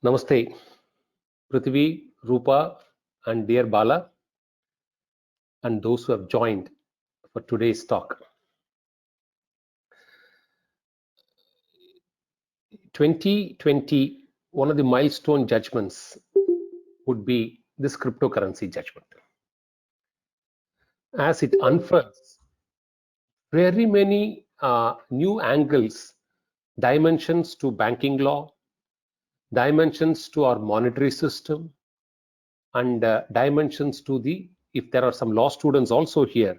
Namaste, Prithvi, Rupa, and dear Bala, and those who have joined for today's talk. 2020, one of the milestone judgments would be this cryptocurrency judgment. As it unfurls, very many new angles, dimensions to banking law, dimensions to our monetary system, and dimensions to the, if there are some law students also here,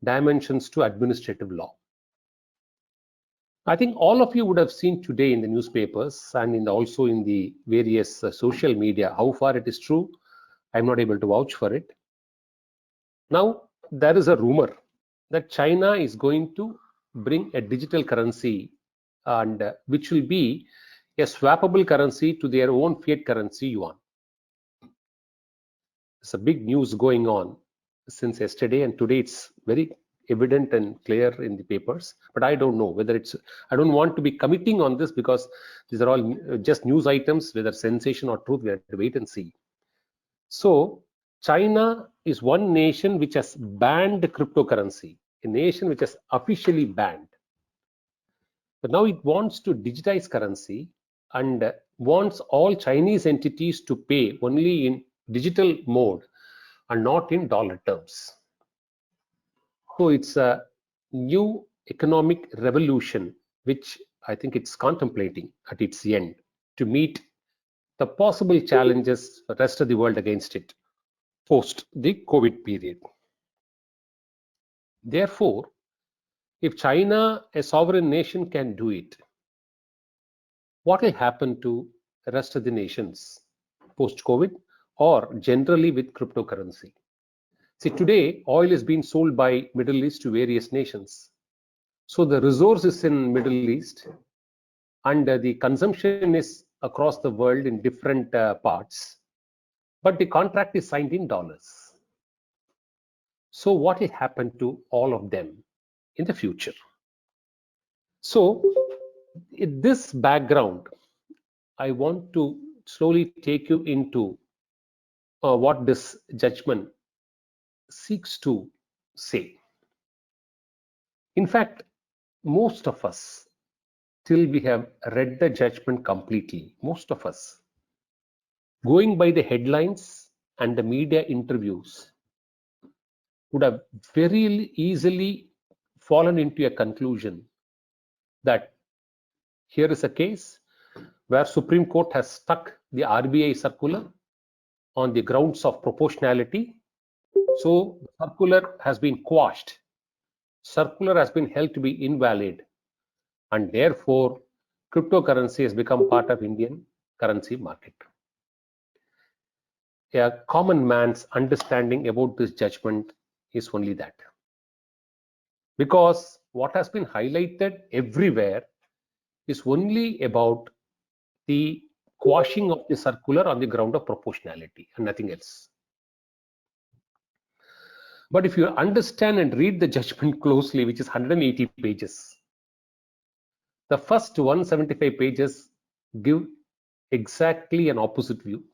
dimensions to administrative law. I think all of you would have seen today in the newspapers and also in the various social media. How far it is true, I'm not able to vouch for it. Now, there is a rumor that China is going to bring a digital currency, and which will be a swappable currency to their own fiat currency, yuan. It's a big news going on since yesterday, and today it's very evident and clear in the papers, but I don't know whether I don't want to be committing on this because these are all just news items. Whether sensation or truth, we have to wait and see. So China is one nation which has banned cryptocurrency, a nation which has officially banned, but now it wants to digitize currency and wants all Chinese entities to pay only in digital mode and not in dollar terms. So it's a new economic revolution, which I think it's contemplating at its end to meet the possible challenges for the rest of the world against it post the COVID period. Therefore, if China, a sovereign nation, can do it, what will happen to the rest of the nations post-COVID or generally with cryptocurrency? See, today oil is being sold by Middle East to various nations. So the resource is in Middle East, and the consumption is across the world in different parts, but the contract is signed in dollars. So what will happen to all of them in the future? So in this background, I want to slowly take you into what this judgment seeks to say. In fact, most of us, till we have read the judgment completely, most of us, going by the headlines and the media interviews, would have very easily fallen into a conclusion that here is a case where Supreme Court has stuck the RBI circular on the grounds of proportionality. So the circular has been quashed. Circular has been held to be invalid, and therefore cryptocurrency has become part of Indian currency market. A common man's understanding about this judgment is only that, because what has been highlighted everywhere is only about the quashing of the circular on the ground of proportionality and nothing else. But if you understand and read the judgment closely, which is 180 pages, the first 175 pages give exactly an opposite view,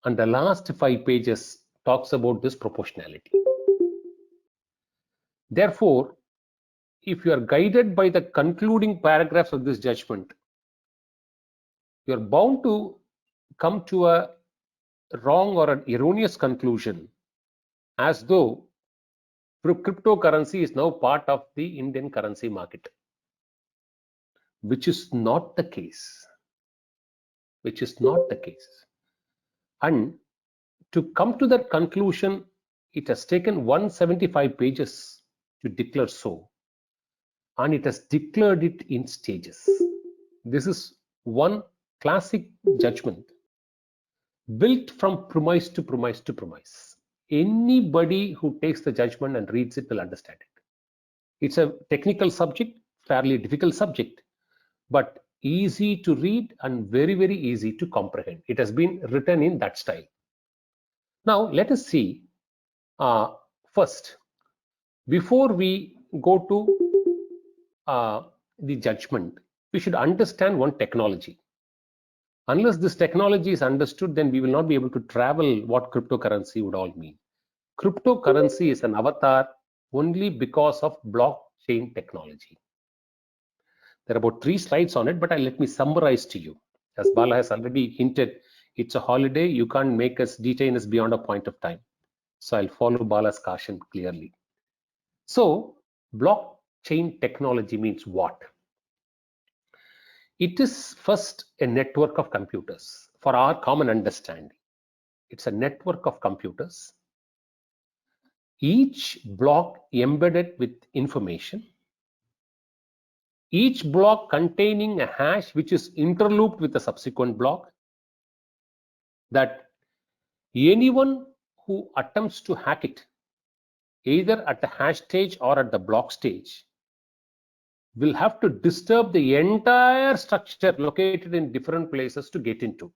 and the last 5 pages talks about this proportionality. Therefore, if you are guided by the concluding paragraphs of this judgment, you are bound to come to a wrong or an erroneous conclusion, as though cryptocurrency is now part of the Indian currency market, which is not the case. Which is not the case. And to come to that conclusion, it has taken 175 pages to declare so, and it has declared it in stages. This is one classic judgment built from premise to premise to premise. Anybody who takes the judgment and reads it will understand it. It's a technical subject, fairly difficult subject, but easy to read and very, very easy to comprehend. It has been written in that style. Now, let us see first, before we go to the judgment, we should understand one technology. Unless this technology is understood, then we will not be able to travel what cryptocurrency would all mean. Cryptocurrency is an avatar only because of blockchain technology. There are about 3 slides on it, but let me summarize to you. As Bala has already hinted, it's a holiday. You can't make us detain us beyond a point of time. So I'll follow Bala's caution clearly. So blockchain technology means what? It is first a network of computers for our common understanding. It's a network of computers, each block embedded with information, each block containing a hash which is interlooped with a subsequent block, that anyone who attempts to hack it, either at the hash stage or at the block stage, will have to disturb the entire structure located in different places to get into,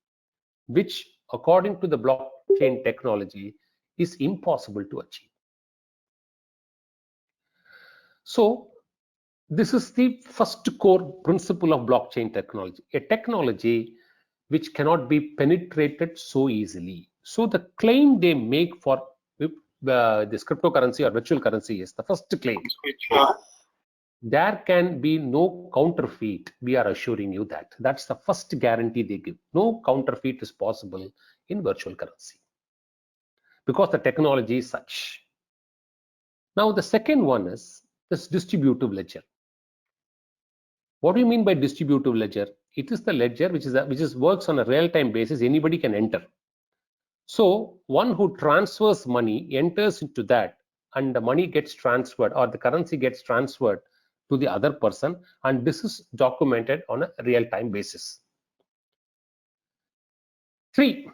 which according to the blockchain technology is impossible to achieve. So this is the first core principle of blockchain technology, a technology which cannot be penetrated so easily. So the claim they make for this cryptocurrency or virtual currency is the first claim. There can be no counterfeit. We are assuring you that. That's the first guarantee they give. No counterfeit is possible in virtual currency because the technology is such. Now the second one is this distributive ledger. What do you mean by distributive ledger? It is the ledger which works on a real-time basis. Anybody can enter. So one who transfers money enters into that, and the money gets transferred or the currency gets transferred to the other person, and this is documented on a real-time basis. 3.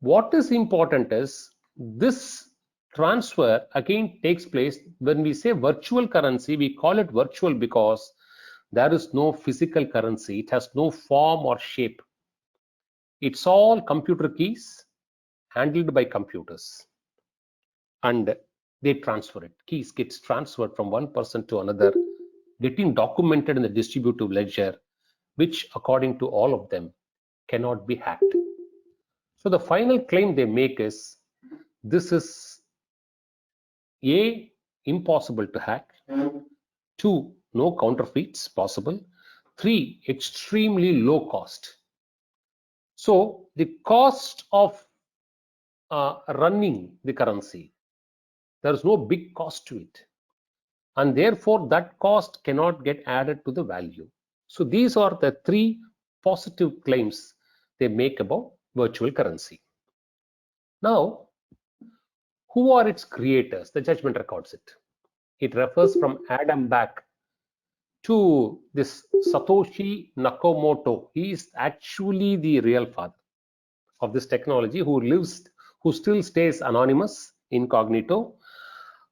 What is important is this transfer again takes place when we say virtual currency. We call it virtual because there is no physical currency. It has no form or shape. It's all computer keys handled by computers, and they transfer it. Keys gets transferred from one person to another, getting documented in the distributive ledger, which according to all of them cannot be hacked. So the final claim they make is this is A, impossible to hack, 2, no counterfeits possible, 3, extremely low cost. So the cost of running the currency, there is no big cost to it, and therefore that cost cannot get added to the value. So these are the 3 positive claims they make about virtual currency. Now, who are its creators? The judgment records it. It refers from Adam back to this Satoshi Nakamoto. He is actually the real father of this technology, who still stays anonymous, incognito.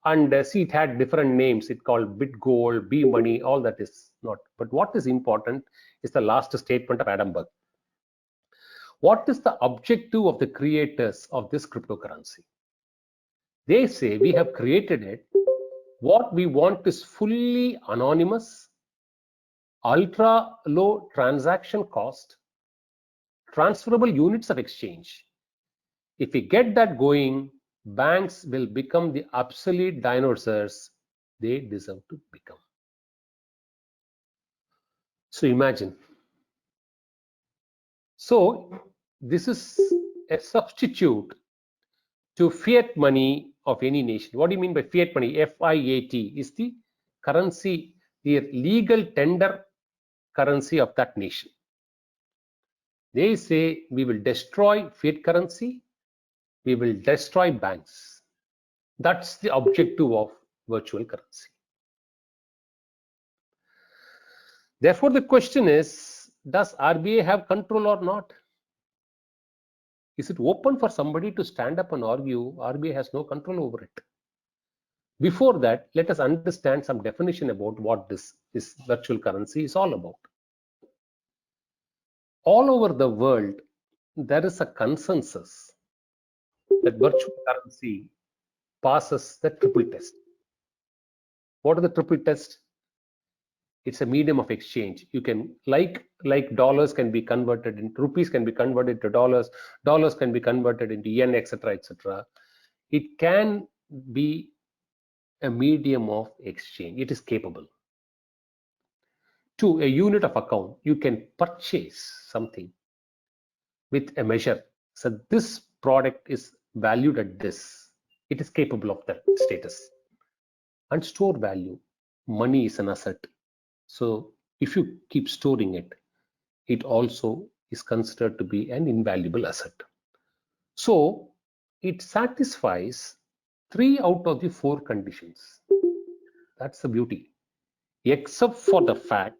And see, it had different names. It called BitGold, B-Money, all that is not. But what is important is the last statement of Adam Back. What is the objective of the creators of this cryptocurrency? They say we have created it. What we want is fully anonymous, ultra low transaction cost, transferable units of exchange. If we get that going, banks will become the obsolete dinosaurs they deserve to become. So imagine. So this is a substitute to fiat money of any nation. What do you mean by fiat money? FIAT is the currency, the legal tender currency of that nation. They say we will destroy fiat currency, we will destroy banks. That's the objective of virtual currency. Therefore, the question is, does RBI have control or not? Is it open for somebody to stand up and argue RBI has no control over it? Before that, let us understand some definition about what this virtual currency is all about. All over the world, there is a consensus that virtual currency passes the triple test. What are the triple tests? It's a medium of exchange. You can like dollars can be converted into rupees, can be converted to dollars can be converted into yen, etc., etc. It can be a medium of exchange. It is capable. To a unit of account, you can purchase something with a measure. So this product is valued at this. It is capable of that status. And store value. Money is an asset. So if you keep storing it, it also is considered to be an invaluable asset. So it satisfies 3 out of the 4 conditions. That's the beauty. Except for the fact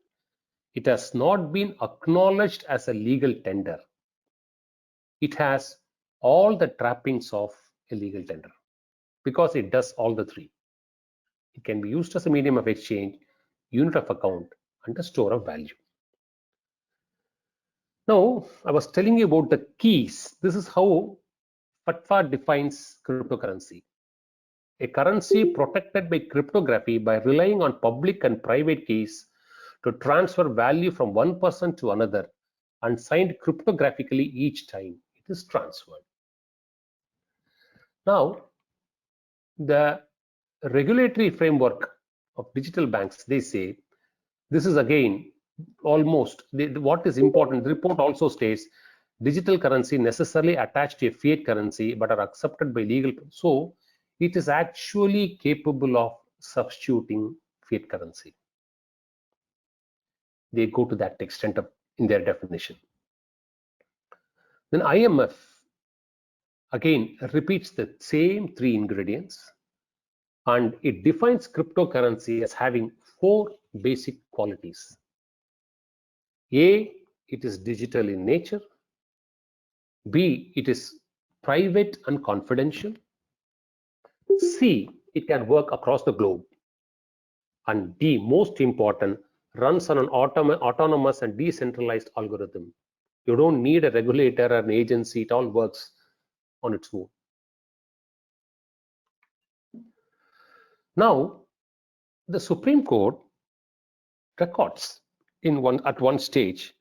it has not been acknowledged as a legal tender. It has all the trappings of a legal tender because it does all the 3. It can be used as a medium of exchange, unit of account, and a store of value. Now, I was telling you about the keys. This is how FATFA defines cryptocurrency. A currency protected by cryptography by relying on public and private keys to transfer value from one person to another and signed cryptographically each time it is transferred. Now, the regulatory framework of digital banks, they say, this is again almost what is important. The report also states digital currency necessarily attached to a fiat currency but are accepted by legal. So it is actually capable of substituting fiat currency. They go to that extent in their definition. Then IMF again repeats the same 3 ingredients, and it defines cryptocurrency as having 4 basic qualities. A, it is digital in nature. B, it is private and confidential. C, it can work across the globe. And D, most important, runs on an autonomous and decentralized algorithm. You don't need a regulator or an agency. It all works on its own. Now, the Supreme Court records at one stage,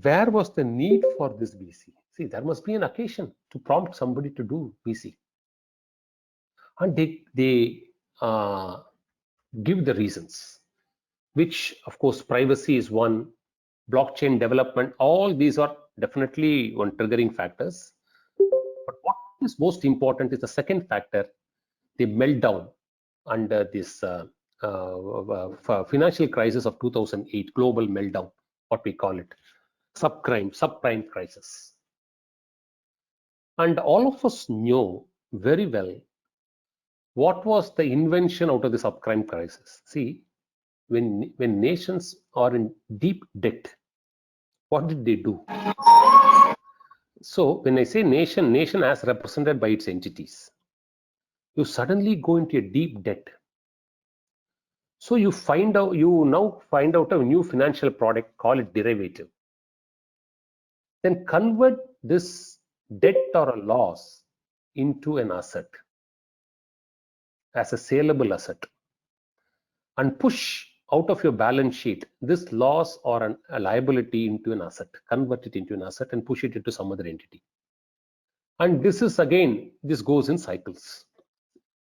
where was the need for this VC? See, there must be an occasion to prompt somebody to do VC. And they give the reasons, which of course privacy is one, blockchain development, all these are definitely one triggering factors. But what is most important is the second factor, the meltdown under this financial crisis of 2008, global meltdown, what we call it, subprime crisis. And all of us know very well what was the invention out of the subprime crisis. See, when nations are in deep debt, what did they do? So when I say nation as represented by its entities, you suddenly go into a deep debt. So you now find out a new financial product, call it derivative. Then convert this debt or a loss into an asset, as a saleable asset, and push out of your balance sheet this loss or a liability into an asset, convert it into an asset and push it into some other entity. And this goes in cycles.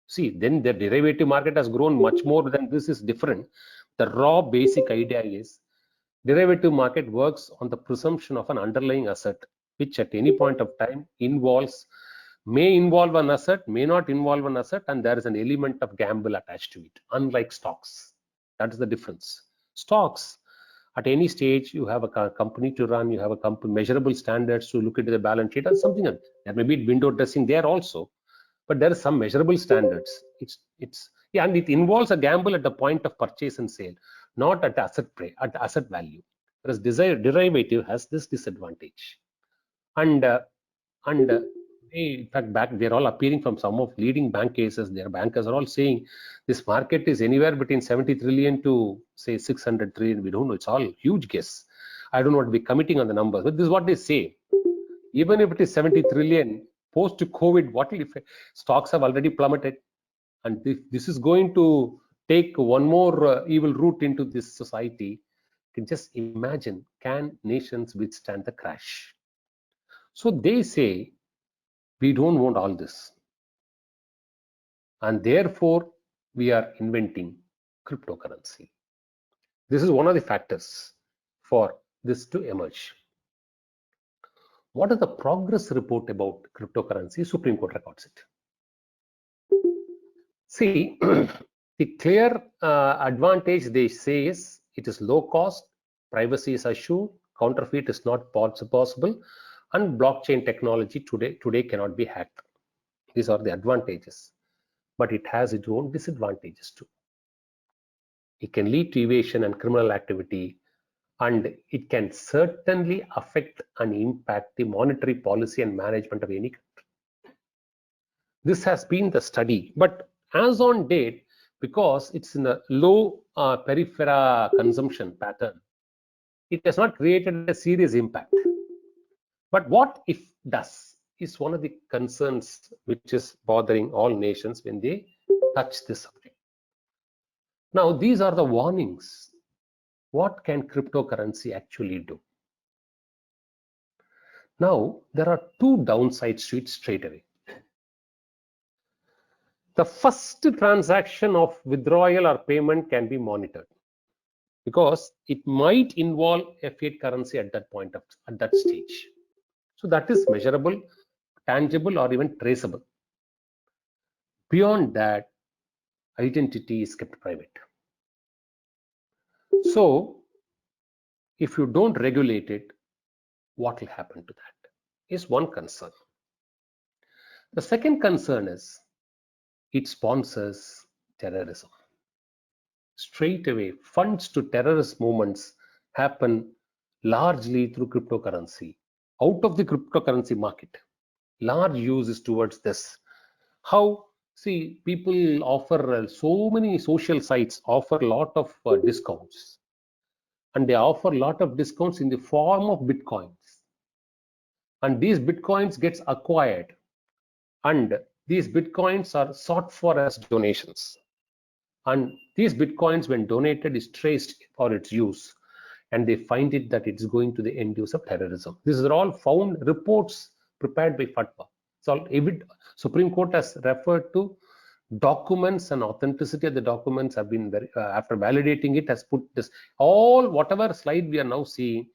See, then the derivative market has grown much more than this is different. The raw basic idea is derivative market works on the presumption of an underlying asset, which at any point of time may involve an asset, may not involve an asset, and there is an element of gamble attached to it, unlike stocks. That is the difference. Stocks, at any stage, you have a company to run, you have a company measurable standards to look into the balance sheet, and something else. There may be window dressing there also, but there is some measurable standards. And it involves a gamble at the point of purchase and sale, not at asset value. Whereas derivative has this disadvantage. And in fact, they're all appearing from some of leading bank cases. Their bankers are all saying this market is anywhere between 70 trillion to say 600 trillion. We don't know. It's all huge guess. I don't want to be committing on the numbers, but this is what they say. Even if it is 70 trillion, post-COVID, what if stocks have already plummeted? And this is going to take one more evil route into this society, you can just imagine, can nations withstand the crash? So they say, we don't want all this. And therefore, we are inventing cryptocurrency. This is one of the factors for this to emerge. What is the progress report about cryptocurrency? Supreme Court records it. See, the clear advantage they say is it is low cost, privacy is assured, counterfeit is not possible, and blockchain technology today cannot be hacked. These are the advantages, but it has its own disadvantages too. It can lead to evasion and criminal activity, and it can certainly affect and impact the monetary policy and management of any country. This has been the study, but as on date, because it's in a low peripheral consumption pattern, it has not created a serious impact. But what if does is one of the concerns which is bothering all nations when they touch this subject. Now, these are the warnings. What can cryptocurrency actually do? Now, there are two downsides to it straight away. The first transaction of withdrawal or payment can be monitored because it might involve a fiat currency at that stage. So that is measurable, tangible, or even traceable. Beyond that, identity is kept private. So if you don't regulate it, what will happen to that is one concern. The second concern is it sponsors terrorism. Straight away, funds to terrorist movements happen largely through cryptocurrency. Out of the cryptocurrency market, large use is towards this. How? See, people offer so many social sites offer a lot of discounts, and they offer a lot of discounts in the form of bitcoins, and these bitcoins gets acquired, and these bitcoins are sought for as donations, and these bitcoins when donated is traced for its use, and they find it that it's going to the end use of terrorism. These are all found reports prepared by FATWA. It's all Supreme Court has referred to documents, and authenticity of the documents have been after validating it has put this all whatever slide we are now seeing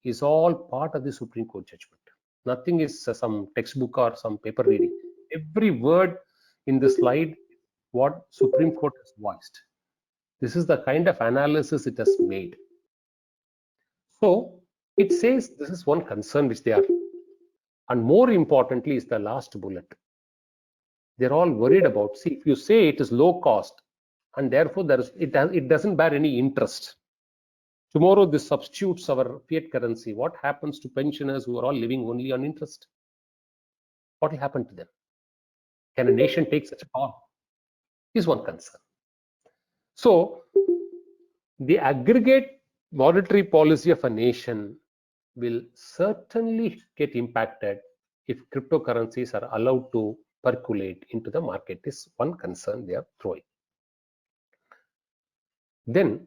is all part of the Supreme Court judgment. Nothing is some textbook or some paper reading. Every word in the slide what Supreme Court has voiced. This is the kind of analysis it has made. So it says this is one concern which they are, and more importantly is the last bullet. They're all worried about, see, if you say it is low cost and therefore it doesn't bear any interest. Tomorrow this substitutes our fiat currency. What happens to pensioners who are all living only on interest? What will happen to them? Can a nation take such a call? Is one concern. So the aggregate monetary policy of a nation will certainly get impacted if cryptocurrencies are allowed to percolate into the market. Is one concern they are throwing. Then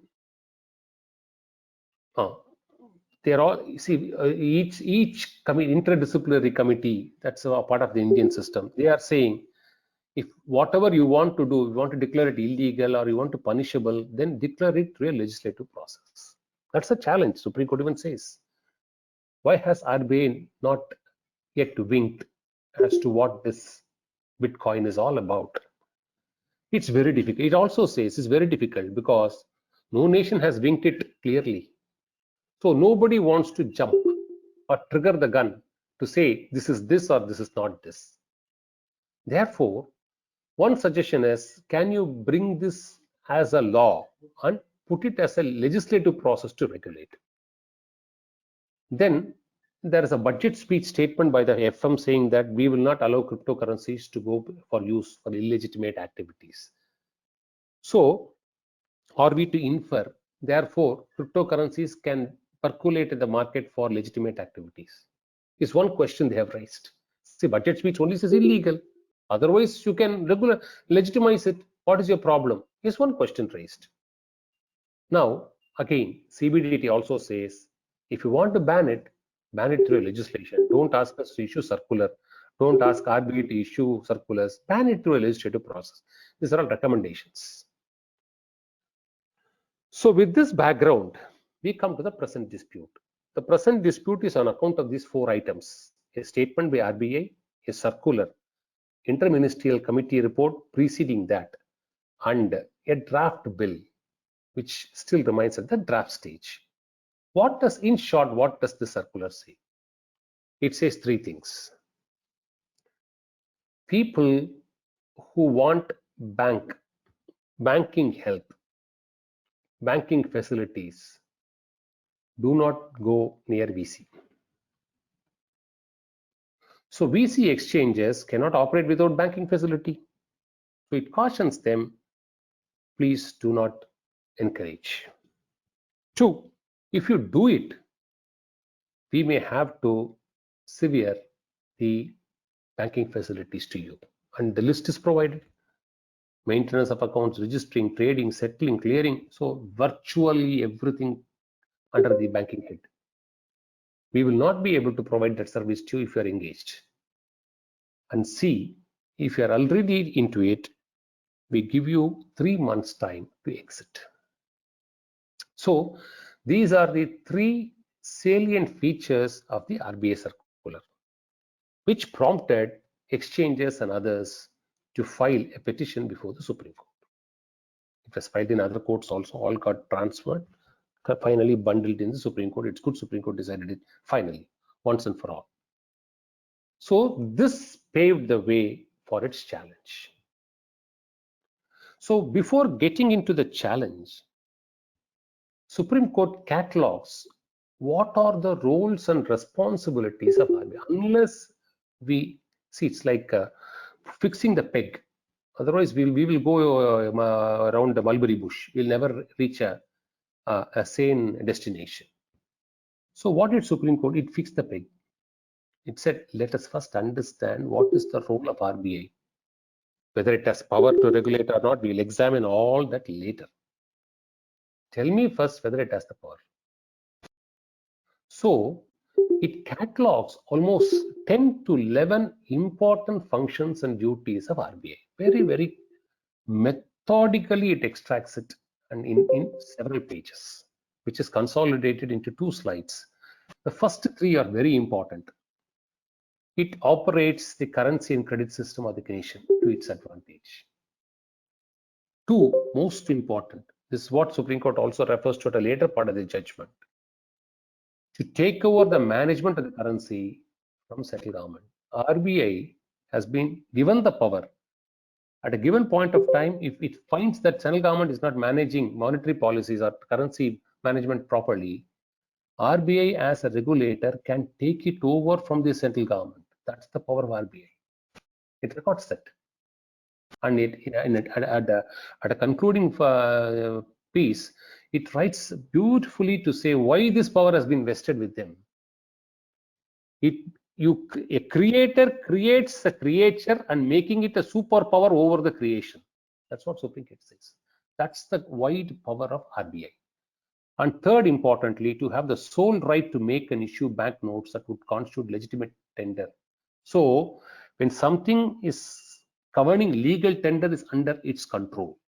they're all, see, each interdisciplinary committee that's a part of the Indian system, they are saying if whatever you want to do, you want to declare it illegal or you want to punishable, then declare it through a legislative process. That's a challenge, Supreme Court even says. Why has RBI not yet winked as to what this Bitcoin is all about? It's very difficult. It also says it's very difficult because no nation has winked it clearly. So nobody wants to jump or trigger the gun to say this is this or this is not this. Therefore, one suggestion is, can you bring this as a law and put it as a legislative process to regulate? Then there is a budget speech statement by the FM saying that we will not allow cryptocurrencies to go for use for illegitimate activities. So are we to infer, therefore, cryptocurrencies can percolate in the market for legitimate activities? Is one question they have raised. See, budget speech only says illegal. Otherwise, you can legitimize it. What is your problem? is one question raised. Now, again, CBDT also says, if you want to ban it through legislation. Don't ask us to issue circular. Don't ask RBI to issue circulars. Ban it through a legislative process. These are all recommendations. So with this background, we come to the present dispute. The present dispute is on account of these 4 items: a statement by RBI, a circular, interministerial committee report preceding that, and a draft bill which still remains at the draft stage. In short, what does the circular say? It says 3 things. People who want banking help, banking facilities, do not go near VC. So VC exchanges cannot operate without banking facility. So it cautions them, please do not encourage. 2, if you do it, we may have to sever the banking facilities to you. And the list is provided: maintenance of accounts, registering, trading, settling, clearing. So virtually everything under the banking head. We will not be able to provide that service to you if you are engaged. And C, if you are already into it, we give you 3 months time to exit. So these are the 3 salient features of the RBI circular, which prompted exchanges and others to file a petition before the Supreme Court. It was filed in other courts also, all got transferred, finally bundled in the Supreme Court. It's good Supreme Court decided it finally, once and for all. So this paved the way for its challenge. So before getting into the challenge, Supreme Court catalogs what are the roles and responsibilities of RBI. Unless we see, it's like fixing the peg. Otherwise, we will go around the mulberry bush. We'll never reach a sane destination. So what did Supreme Court? It fixed the peg. It said, let us first understand what is the role of RBI. Whether it has power to regulate or not, we'll examine all that later. Tell me first whether it has the power. So it catalogs almost 10 to 11 important functions and duties of RBI. Very, very methodically it extracts it, and in several pages, which is consolidated into 2 slides. The first 3 are very important. It operates the currency and credit system of the nation to its advantage. 2, most important, this is what Supreme Court also refers to at a later part of the judgment, to take over the management of the currency from central government. RBI has been given the power at a given point of time. If it finds that central government is not managing monetary policies or currency management properly, RBI as a regulator can take it over from the central government. That's the power of RBI. It records that. And at a concluding piece, it writes beautifully to say why this power has been vested with them. A creator creates a creature and making it a superpower over the creation. That's what Supreme Court says. That's the wide power of RBI. And third, importantly, to have the sole right to make and issue banknotes that would constitute legitimate tender. So when something is governing legal tender is under its control.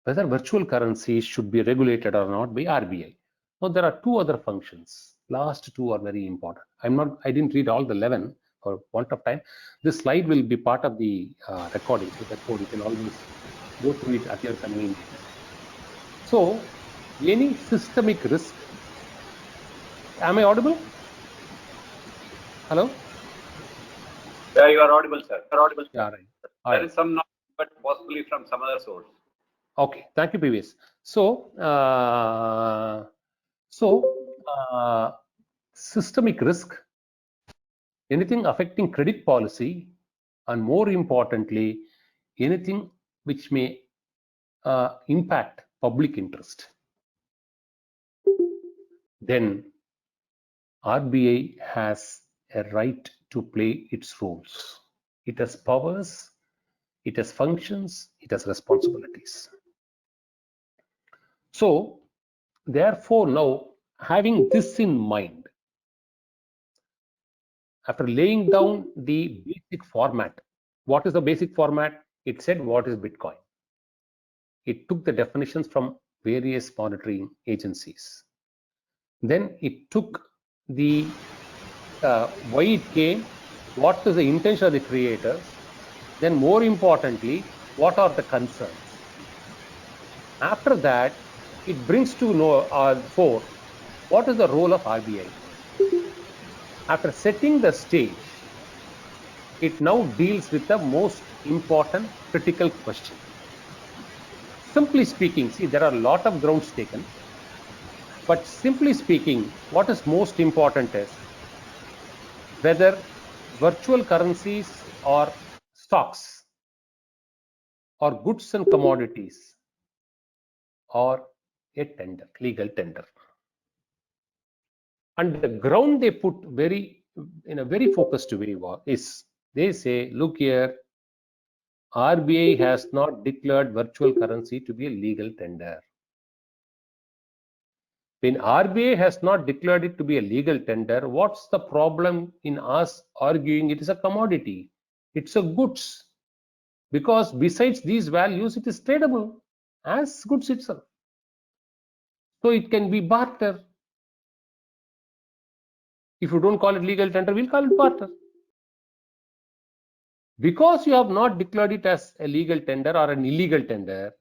Whether virtual currencies should be regulated or not by RBI. Now there are 2 other functions. Last 2 are very important. I didn't read all the 11 for want of time. This slide will be part of the recording. So therefore you can always go through it at your convenience. So any systemic risk. Am I audible? Hello? Yeah, you are audible, sir. You are audible. Yeah, right. There is some noise, but possibly from some other source. Okay, thank you, PVS. So, systemic risk, anything affecting credit policy, and more importantly, anything which may impact public interest. Then RBI has a right to play its roles. It has powers it has functions, it has responsibilities. So, therefore, now having this in mind, after laying down the basic format, what is the basic format? It said what is Bitcoin. It took the definitions from various monitoring agencies. Then it took the why it came, what is the intention of the creators, then more importantly, what are the concerns. After that, it brings to know fore what is the role of RBI. After setting the stage, it now deals with the most important critical question. Simply speaking, see, there are a lot of grounds taken, but simply speaking, what is most important is whether virtual currencies or stocks or goods and commodities or a tender, legal tender. And the ground they put in a very focused way is they say, look here, RBI has not declared virtual currency to be a legal tender. When RBI has not declared it to be a legal tender, what's the problem in us arguing it is a commodity? It's a goods. Because besides these values, it is tradable as goods itself. So it can be barter. If you don't call it legal tender, we'll call it barter. Because you have not declared it as a legal tender or an illegal tender,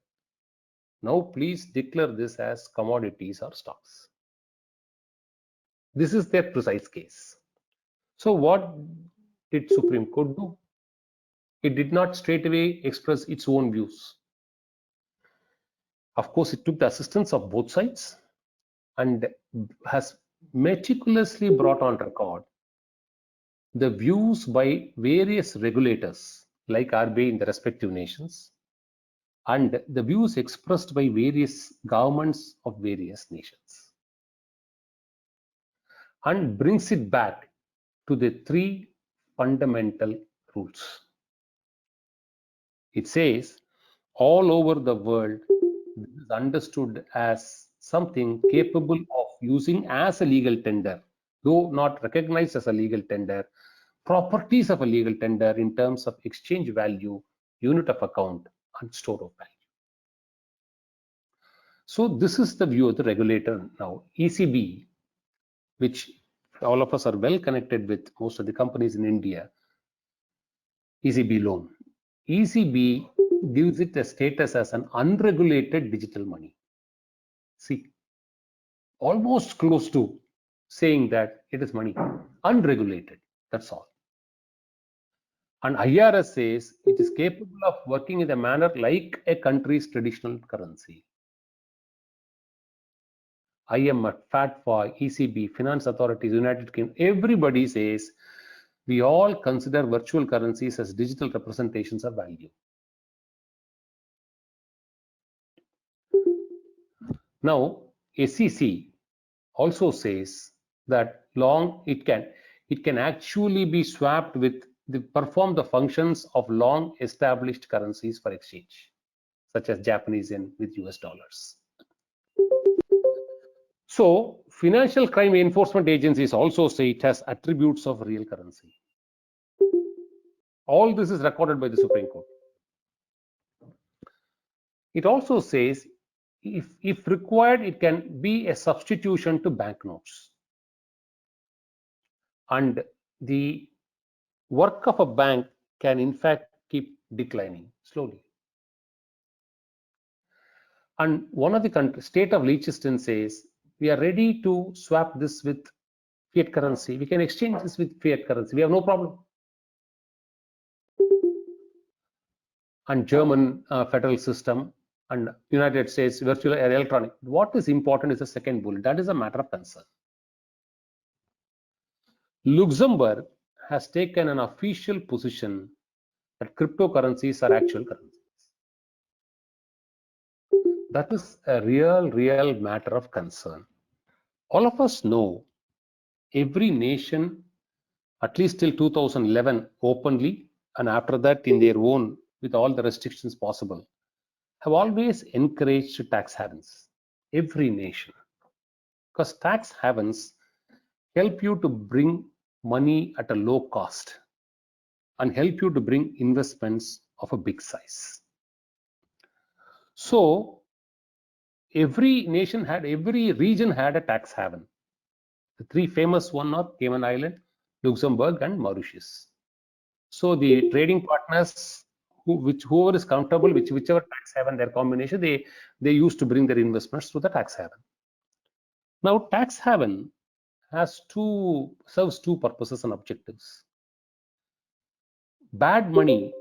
now please declare this as commodities or stocks. This is their precise case. So what did Supreme Court do? It did not straightaway express its own views. Of course, it took the assistance of both sides and has meticulously brought on record the views by various regulators like RBI in the respective nations and the views expressed by various governments of various nations, and brings it back to the three fundamental rules. It says all over the world, this is understood as something capable of using as a legal tender, though not recognized as a legal tender, properties of a legal tender in terms of exchange value, unit of account, and store of value. So this is the view of the regulator now. ECB, which all of us are well connected with most of the companies in India, ECB loan. ECB gives it a status as an unregulated digital money. See, almost close to saying that it is money, unregulated, that's all. And IRS says it is capable of working in a manner like a country's traditional currency. IMF, FATFA, ECB, finance authorities, United Kingdom, everybody says we all consider virtual currencies as digital representations of value. Now, SEC also says that it can actually be swapped with perform the functions of long established currencies for exchange, such as Japanese yen with US dollars. So financial crime enforcement agencies also say it has attributes of real currency. All this is recorded by the Supreme Court. It also says if required, it can be a substitution to banknotes. And the work of a bank can in fact keep declining slowly. And one of the state of Liechtenstein says we are ready to swap this with fiat currency. We can exchange this with fiat currency. We have no problem. And German federal system and United States virtual electronic. What is important is the second bullet. That is a matter of concern. Luxembourg has taken an official position that cryptocurrencies are actual currencies. That is a real matter of concern. All of us know every nation, at least till 2011, openly, and after that in their own with all the restrictions possible, have always encouraged tax havens, every nation, because tax havens help you to bring money at a low cost and help you to bring investments of a big size. So every region had a tax haven. The three famous one are Cayman Island, Luxembourg, and Mauritius. So the trading partners, whoever is comfortable, whichever tax haven their combination, they used to bring their investments to the tax haven. Now, tax haven serves two purposes and objectives. Bad money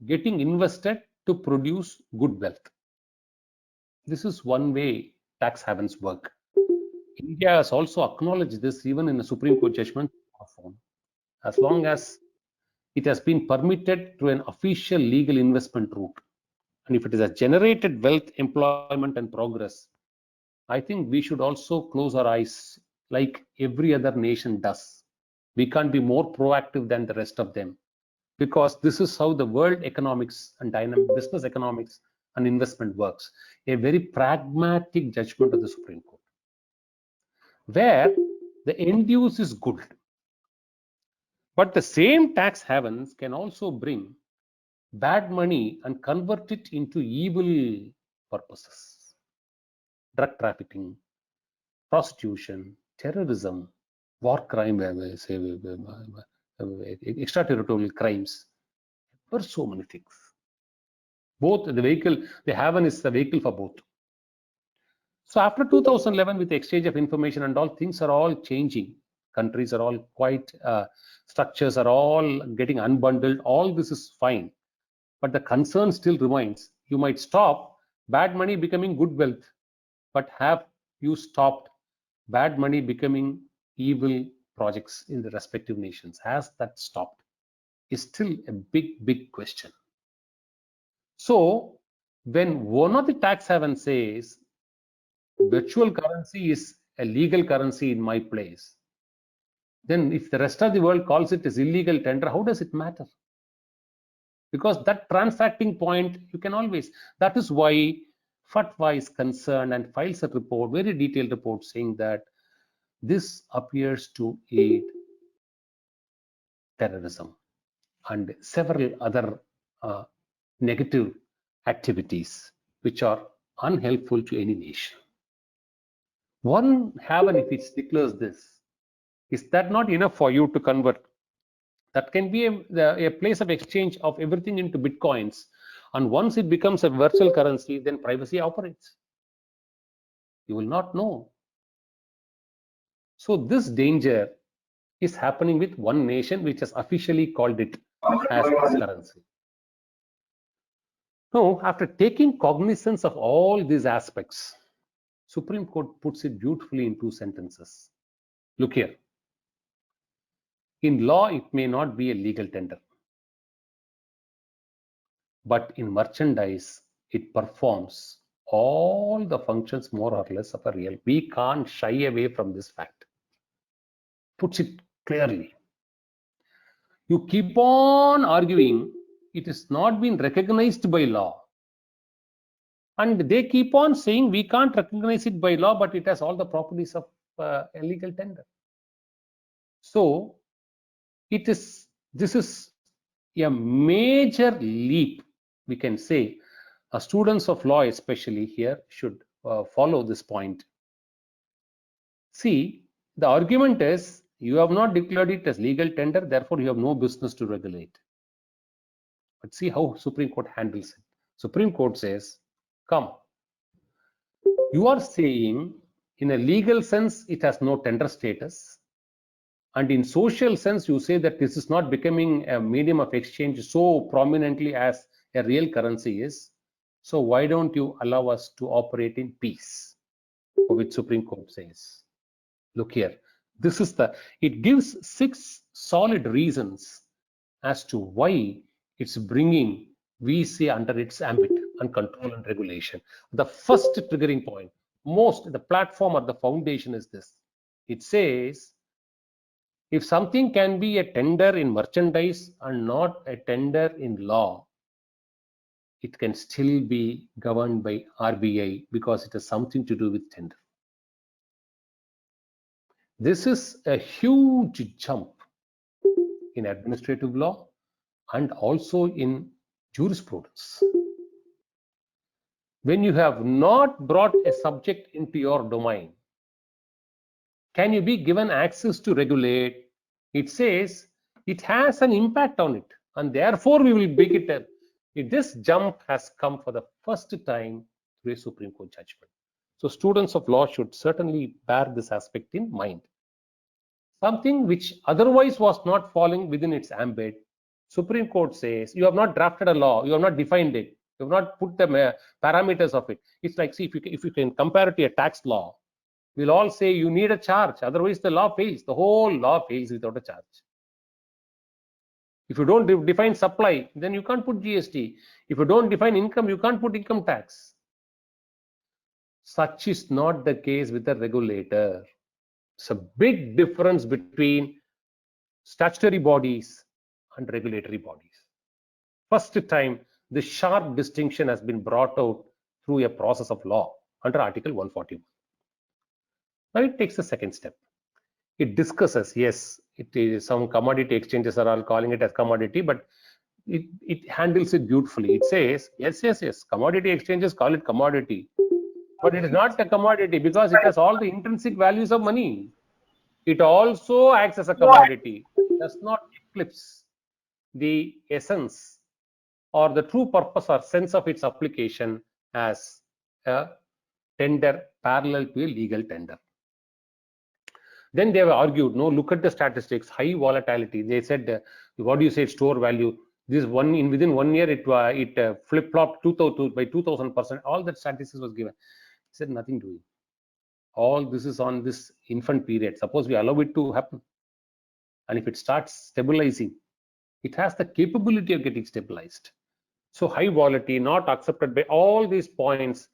getting invested to produce good wealth. This is one way tax havens work. India has also acknowledged this even in a Supreme Court judgment. As long as it has been permitted through an official legal investment route, and if it has generated wealth, employment, and progress, I think we should also close our eyes like every other nation does. We can't be more proactive than the rest of them, because this is how the world economics and dynamic business economics and investment works. A very pragmatic judgment of the Supreme Court, where the end use is good. But the same tax havens can also bring bad money and convert it into evil purposes. Drug trafficking, prostitution, terrorism, war crime, extraterritorial crimes. There are so many things. Both the haven is the vehicle for both. So after 2011, with the exchange of information and all, things are all changing. Countries are all quite, structures are all getting unbundled. All this is fine. But the concern still remains. You might stop bad money becoming good wealth, but have you stopped bad money becoming evil projects in the respective nations? Has that stopped? Is still a big question. So when one of the tax havens says virtual currency is a legal currency in my place, then if the rest of the world calls it as illegal tender, how does it matter? Because that transacting point, you can always, that is why FATWA is concerned and files a report, very detailed report, saying that this appears to aid terrorism and several other negative activities which are unhelpful to any nation. One haven, if it declares this, is that not enough for you to convert? That can be a place of exchange of everything into bitcoins, and once it becomes a virtual currency, then privacy operates. You will not know. So this danger is happening with one nation which has officially called it as its currency. Now, after taking cognizance of all these aspects, Supreme Court puts it beautifully in two sentences. Look here. In law, it may not be a legal tender, but in merchandise, it performs all the functions more or less of a real. We can't shy away from this fact. Puts it clearly. You keep on arguing it is not been recognized by law. And they keep on saying we can't recognize it by law, but it has all the properties of a legal tender. So this is a major leap, we can say. Students of law especially here should follow this point. See, the argument is you have not declared it as legal tender, therefore you have no business to regulate. But see how Supreme Court handles it. Supreme Court says, come, you are saying in a legal sense it has no tender status, and in social sense you say that this is not becoming a medium of exchange so prominently as a real currency is. So why don't you allow us to operate in peace? For which Supreme Court says, look here, it gives 6 solid reasons as to why it's bringing VC under its ambit and control and regulation. The first triggering point, the platform or the foundation is this. It says, if something can be a tender in merchandise and not a tender in law, it can still be governed by RBI because it has something to do with tender. This is a huge jump in administrative law and also in jurisprudence. When you have not brought a subject into your domain, can you be given access to regulate? It says it has an impact on it, and therefore we will make it a. This jump has come for the first time through a Supreme Court judgment. So students of law should certainly bear this aspect in mind. Something which otherwise was not falling within its ambit, Supreme Court says you have not drafted a law, you have not defined it, you have not put the parameters of it. It's like, see, if you can compare it to a tax law, we'll all say you need a charge, otherwise the law fails. The whole law fails without a charge. If you don't define supply, then you can't put GST. If you don't define income, you can't put income tax. Such is not the case with the regulator. It's a big difference between statutory bodies and regulatory bodies. First time, the sharp distinction has been brought out through a process of law under Article 141. Now it takes the second step. It discusses, yes, it is some commodity exchanges are all calling it as commodity, but it handles it beautifully. It says, yes, commodity exchanges call it commodity, but it is not a commodity because it has all the intrinsic values of money. It also acts as a commodity. It does not eclipse the essence or the true purpose or sense of its application as a tender parallel to a legal tender. Then they have argued, no, look at the statistics, high volatility. They said, what do you say, store value? This within 1 year, it flip-flopped by 2000%. All that statistics was given. He said nothing doing. All this is on this infant period. Suppose we allow it to happen, and if it starts stabilizing, it has the capability of getting stabilized. So high volatility, not accepted by all these points,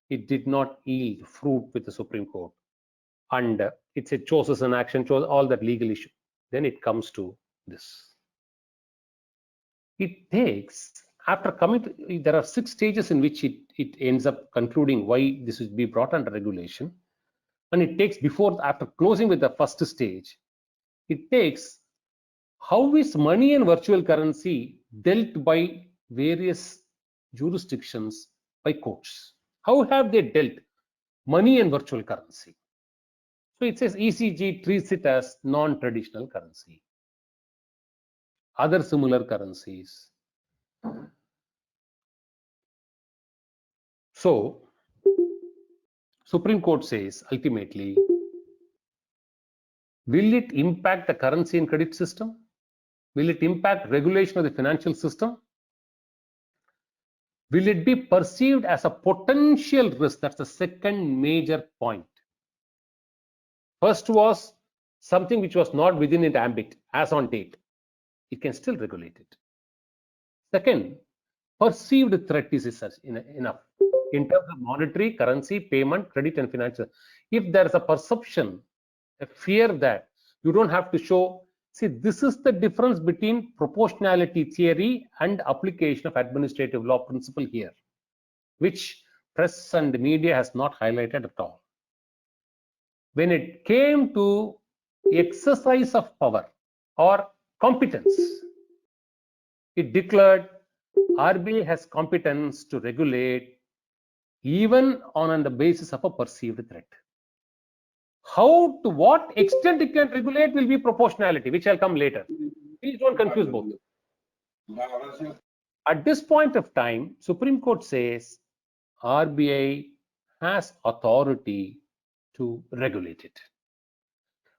it did not yield fruit with the Supreme Court. And it's a choices and action, all that legal issue. Then it comes to this. It takes, after coming to, there are 6 stages in which it ends up concluding why this should be brought under regulation. And it takes after closing with the first stage, it takes how is money and virtual currency dealt by various jurisdictions by courts. How have they dealt money and virtual currency? So it says ECJ treats it as non-traditional currency. Other similar currencies. So Supreme Court says ultimately, will it impact the currency and credit system? Will it impact regulation of the financial system? Will it be perceived as a potential risk? That's the second major point. First was something which was not within its ambit as on date. It can still regulate it. Second, perceived threat is enough in terms of monetary, currency, payment, credit, and financial. If there is a perception, a fear that you don't have to show, see, this is the difference between proportionality theory and application of administrative law principle here, which press and media has not highlighted at all. When it came to exercise of power or competence, it declared RBI has competence to regulate even on the basis of a perceived threat. How, to what extent it can regulate will be proportionality, which I'll come later. Please don't confuse both. At this point of time, Supreme Court says RBI has authority to regulate it.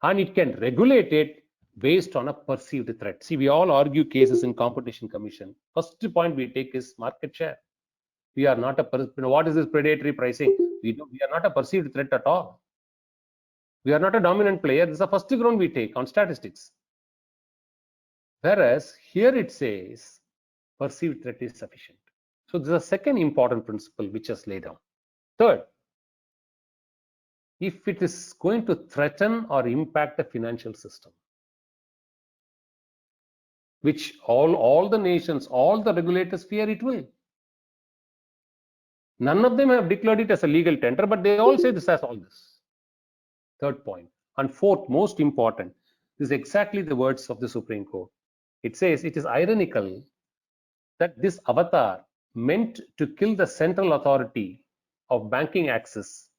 And it can regulate it based on a perceived threat. See, we all argue cases in Competition Commission. First point we take is market share. We are not what is this predatory pricing? We are not a perceived threat at all. We are not a dominant player. This is the first ground we take on statistics. Whereas here it says perceived threat is sufficient. So this is a second important principle which is laid down. Third, if it is going to threaten or impact the financial system, which all the nations, all the regulators fear it will. None of them have declared it as a legal tender, but they all say this as all this. Third point. And fourth, most important, this is exactly the words of the Supreme Court. It says it is ironical that this avatar meant to kill the central authority of banking access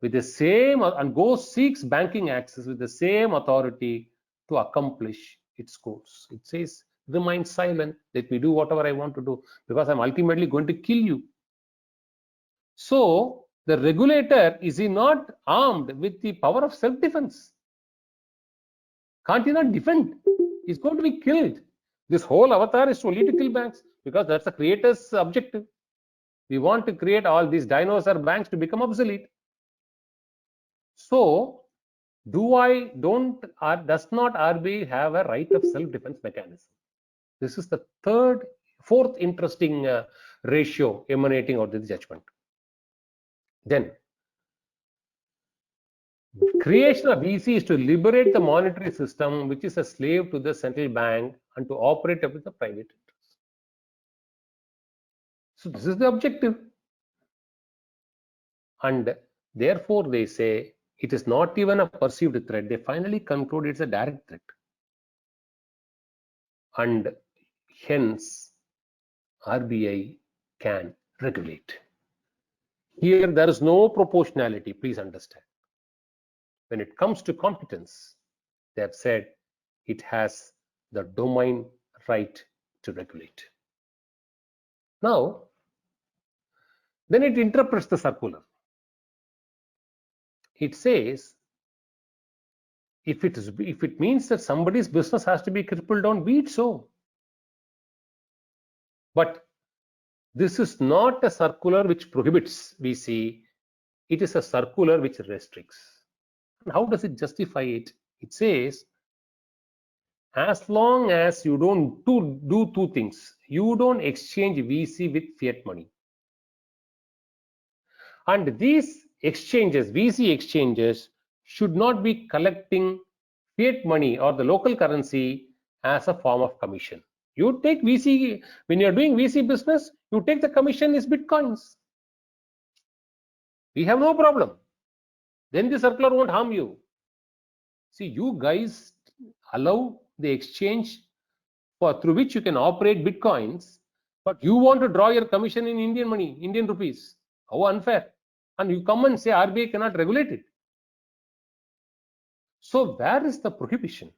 with the same, and goes seeks banking access with the same authority to accomplish its goals. It says, remain silent, let me do whatever I want to do, because I'm ultimately going to kill you. So the regulator, is he not armed with the power of self-defense? Can't he not defend? He's going to be killed. This whole avatar is only to kill banks, because that's the creator's objective. We want to create all these dinosaur banks to become obsolete. So does not RBI have a right of self-defense mechanism? This is the fourth interesting ratio emanating out of the judgment. Then, creation of VC is to liberate the monetary system, which is a slave to the central bank, and to operate with the private interest. So this is the objective. And therefore, they say it is not even a perceived threat. They finally conclude it's a direct threat. And hence, RBI can regulate. Here, there is no proportionality, please understand. When it comes to competence, they have said it has the domain right to regulate. Now, then it interprets the circular. It says, if it means that somebody's business has to be crippled down, be it so. But this is not a circular which prohibits VC. It is a circular which restricts. And how does it justify it? It says, as long as you don't do two things, you don't exchange VC with fiat money. And these exchanges, VC exchanges, should not be collecting fiat money or the local currency as a form of commission. You take VC, when you're doing VC business, you take the commission is bitcoins. We have no problem. Then the circular won't harm you. See, you guys allow the exchange through which you can operate bitcoins, but you want to draw your commission in Indian money, Indian rupees. How unfair. And you come and say RBI cannot regulate it. So where is the prohibition?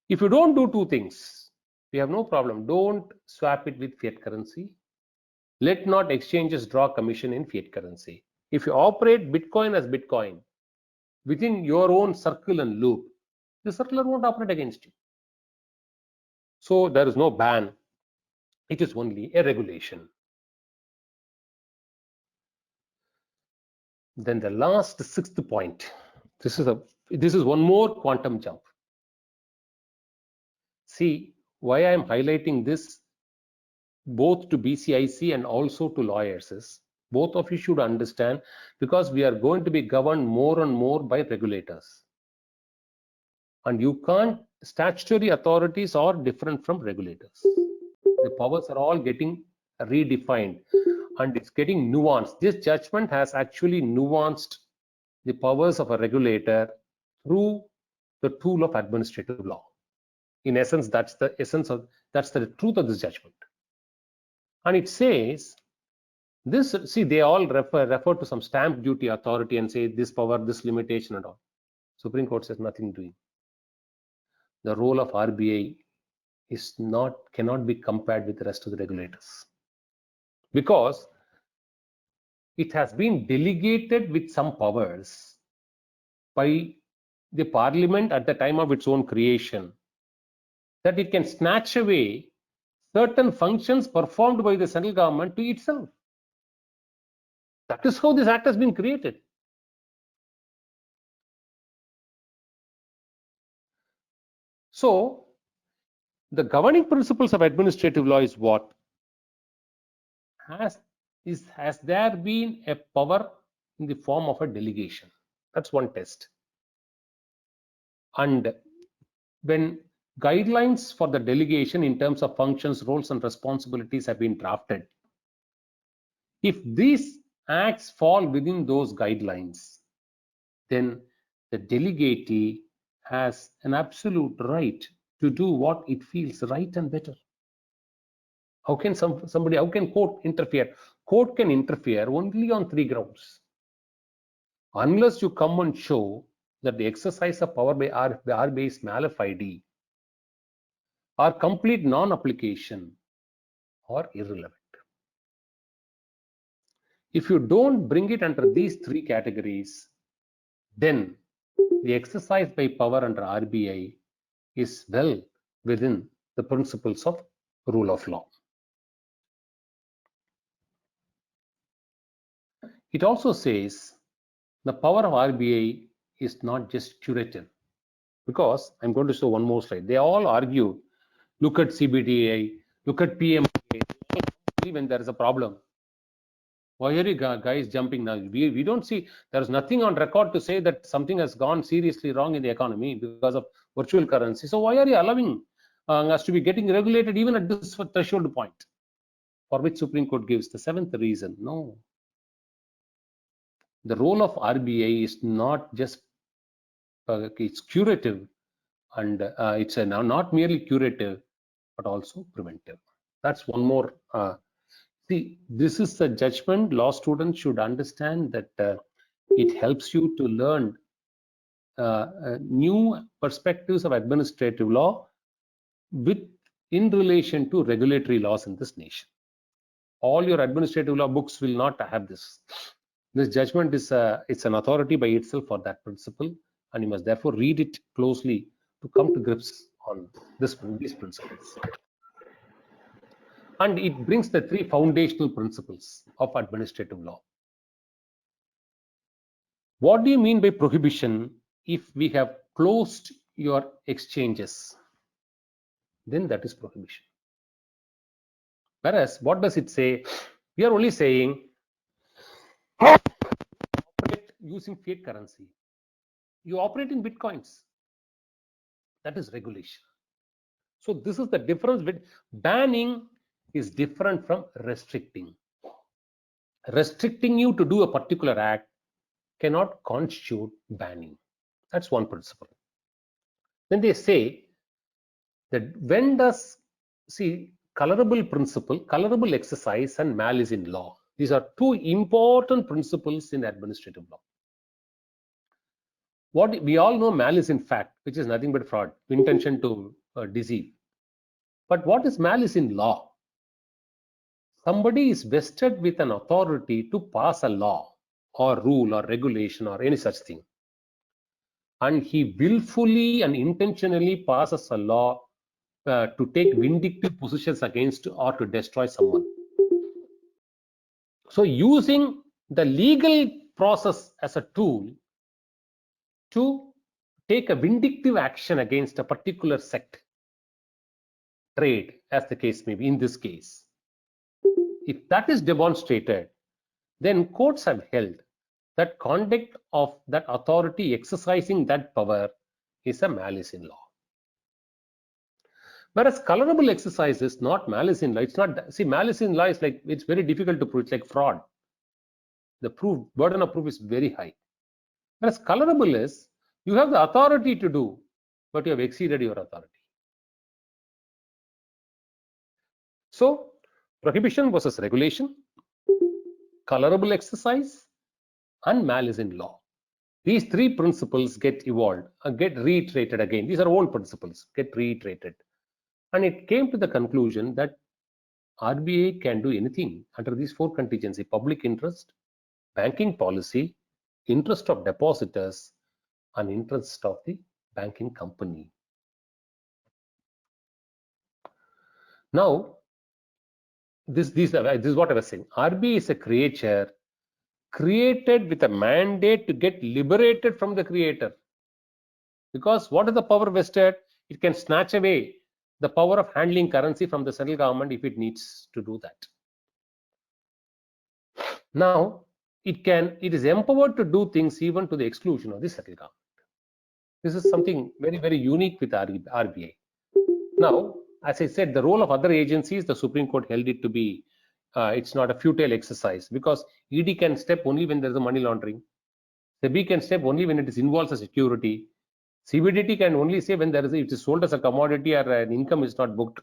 If you don't do two things, we have no problem. Don't swap it with fiat currency. Let not exchanges draw commission in fiat currency. If you operate Bitcoin as Bitcoin within your own circle and loop, the circular won't operate against you. So there is no ban. It is only a regulation. Then the last sixth point. This is one more quantum jump. See, why I am highlighting this both to BCIC and also to lawyers is, both of you should understand, because we are going to be governed more and more by regulators. And you can't, statutory authorities are different from regulators. The powers are all getting redefined and it's getting nuanced. This judgment has actually nuanced the powers of a regulator through the tool of administrative law. In essence, that's the truth of this judgment. And it says this, see, they all refer to some stamp duty authority and say this power, this limitation and all. Supreme Court says nothing doing. The role of RBI cannot be compared with the rest of the regulators, because it has been delegated with some powers by the parliament at the time of its own creation, that it can snatch away certain functions performed by the central government to itself. That is how this act has been created. So the governing principles of administrative law is what? Has there been a power in the form of a delegation? That's one test. And when guidelines for the delegation in terms of functions, roles and responsibilities have been drafted, If these acts fall within those guidelines, then the delegate has an absolute right to do what it feels right and better. How can how can court interfere? Court can interfere only on 3 grounds. Unless you come and show that the exercise of power by RBI is malafide, or complete non-application, or irrelevant. If you don't bring it under these 3 categories, then the exercise by power under RBI is well within the principles of rule of law. It also says the power of RBI is not just curative, because I'm going to show one more slide. They all argue, look at CBDI, look at PMI, when there is a problem. Why are you guys jumping now? We don't see, there is nothing on record to say that something has gone seriously wrong in the economy because of virtual currency. So why are you allowing us to be getting regulated even at this threshold point? For which Supreme Court gives the 7th reason. No. The role of RBI is not just, it's curative, and it's not merely curative, but also preventive. That's one more. See, this is a judgment. Law students should understand that it helps you to learn new perspectives of administrative law in relation to regulatory laws in this nation. All your administrative law books will not have this. This judgment is it's an authority by itself for that principle, and you must therefore read it closely to come to grips on these principles. And it brings the 3 foundational principles of administrative law. What do you mean by prohibition? If we have closed your exchanges, then that is prohibition. Whereas, what does it say? We are only saying operate using fiat currency. You operate in bitcoins. That is regulation. So this is the difference with banning is different from restricting. Restricting you to do a particular act cannot constitute banning. That's one principle. Then they say that when does, see, colorable principle, colorable exercise, and malice in law. These are 2 important principles in administrative law. What we all know, malice in fact, which is nothing but fraud, intention to deceive. But what is malice in law? Somebody is vested with an authority to pass a law or rule or regulation or any such thing, and he willfully and intentionally passes a law to take vindictive positions against or to destroy someone. So using the legal process as a tool to take a vindictive action against a particular sect, trade, as the case may be in this case, if that is demonstrated, then courts have held that conduct of that authority exercising that power is a malice in law. Whereas colorable exercise is not malice in law. It's not, see, malice in law is like, it's very difficult to prove. It's like fraud. The burden of proof is very high. Whereas colorable is, you have the authority to do, but you have exceeded your authority. So prohibition versus regulation, colorable exercise, and malice in law. These 3 principles get evolved and get reiterated again. These are old principles, get reiterated. And it came to the conclusion that RBI can do anything under these 4 contingency: public interest, banking policy, interest of depositors, and interest of the banking company. Now, this is what I was saying. RBI is a creature created with a mandate to get liberated from the creator. Because what is the power vested? It can snatch away the power of handling currency from the central government if it needs to do that. Now, it is empowered to do things even to the exclusion of the central government. This is something very, very unique with RBI. Now, as I said, the role of other agencies, the Supreme Court held it to be it's not a futile exercise, because ED can step only when there is a money laundering. SEBI can step only when it involves a security. CBDT can only say when it is sold as a commodity or an income is not booked.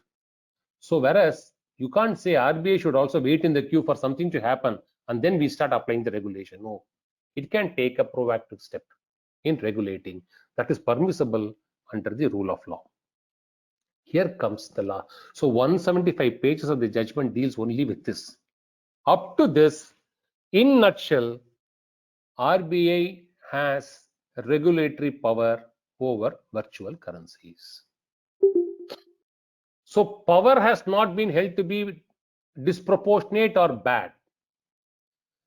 So whereas you can't say RBI should also wait in the queue for something to happen and then we start applying the regulation. No, it can take a proactive step in regulating. That is permissible under the rule of law. Here comes the law. So 175 pages of the judgment deals only with this. Up to this, in nutshell, RBI has regulatory power over virtual currencies. So power has not been held to be disproportionate or bad.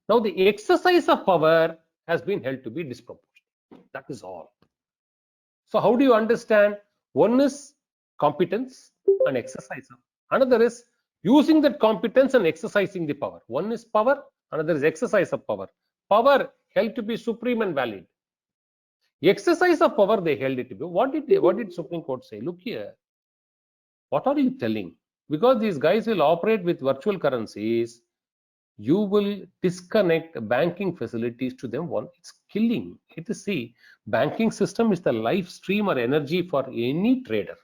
Now the exercise of power has been held to be disproportionate. That is all. So how do you understand? One is competence and exercise. Another is using that competence and exercising the power. One is power, another is exercise of power. Power held to be supreme and valid. The exercise of power they held it to be. What did Supreme Court say? Look here. What are you telling? Because these guys will operate with virtual currencies, you will disconnect banking facilities to them. One, it's killing. It is, see, banking system is the life stream or energy for any trader.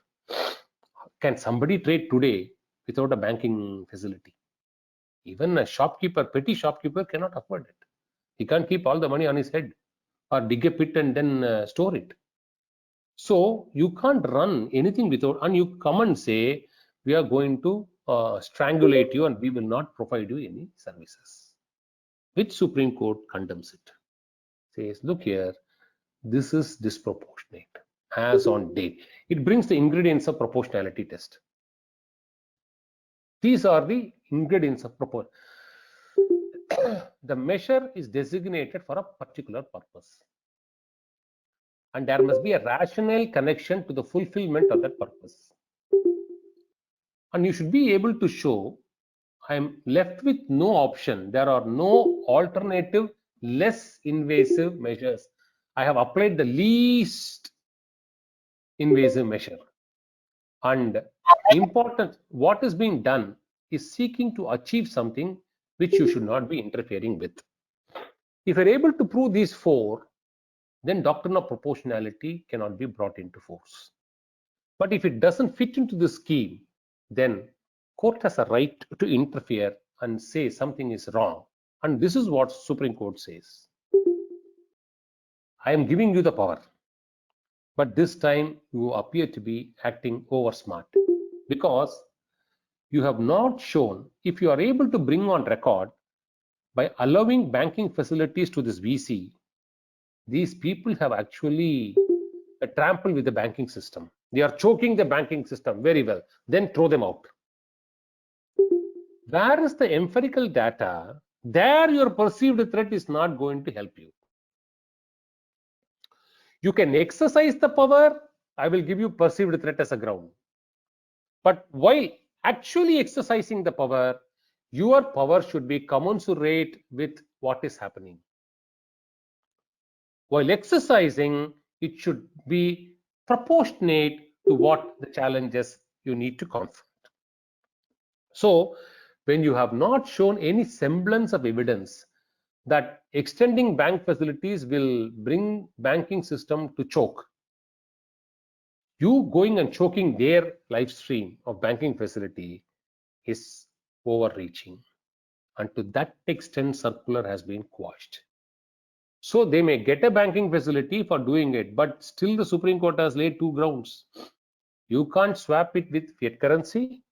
Can somebody trade today without a banking facility? Even a shopkeeper, petty shopkeeper, cannot afford it. He can't keep all the money on his head or dig a pit and then store it. So you can't run anything without, and you come and say, we are going to strangulate you and we will not provide you any services. Which Supreme Court condemns it. Says, look here, this is disproportionate as on date. It brings the ingredients of proportionality test. These are the ingredients of proportion. The measure is designated for a particular purpose. And there must be a rational connection to the fulfillment of that purpose. And you should be able to show, I am left with no option. There are no alternative, less invasive measures. I have applied the least invasive measure. And important, what is being done is seeking to achieve something which you should not be interfering with. If you're able to prove these four, then doctrine of proportionality cannot be brought into force. But if it doesn't fit into the scheme, then court has a right to interfere and say something is wrong. And this is what Supreme Court says. I am giving you the power, but this time you appear to be acting over smart, because you have not shown, if you are able to bring on record by allowing banking facilities to this VC, these people have actually trampled with the banking system. They are choking the banking system very well. Then throw them out. Where is the empirical data? There your perceived threat is not going to help you. You can exercise the power. I will give you perceived threat as a ground. But while actually exercising the power, your power should be commensurate with what is happening. While exercising, it should be proportionate to what the challenges you need to confront. So when you have not shown any semblance of evidence that extending bank facilities will bring banking system to choke, you going and choking their live stream of banking facility is overreaching. And to that extent, circular has been quashed. So they may get a banking facility for doing it, but still the Supreme Court has laid two grounds. You can't swap it with fiat currency,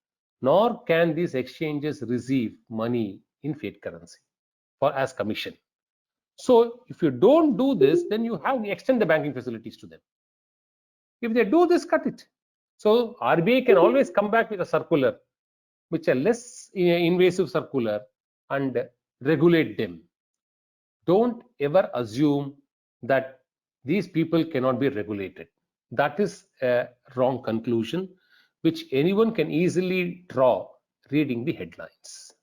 nor can these exchanges receive money in fiat currency for as commission. So if you don't do this, then you have to extend the banking facilities to them. If they do this, cut it. So RBI can always come back with a circular, which are less invasive circular, and regulate them. Don't ever assume that these people cannot be regulated. That is a wrong conclusion, which anyone can easily draw reading the headlines.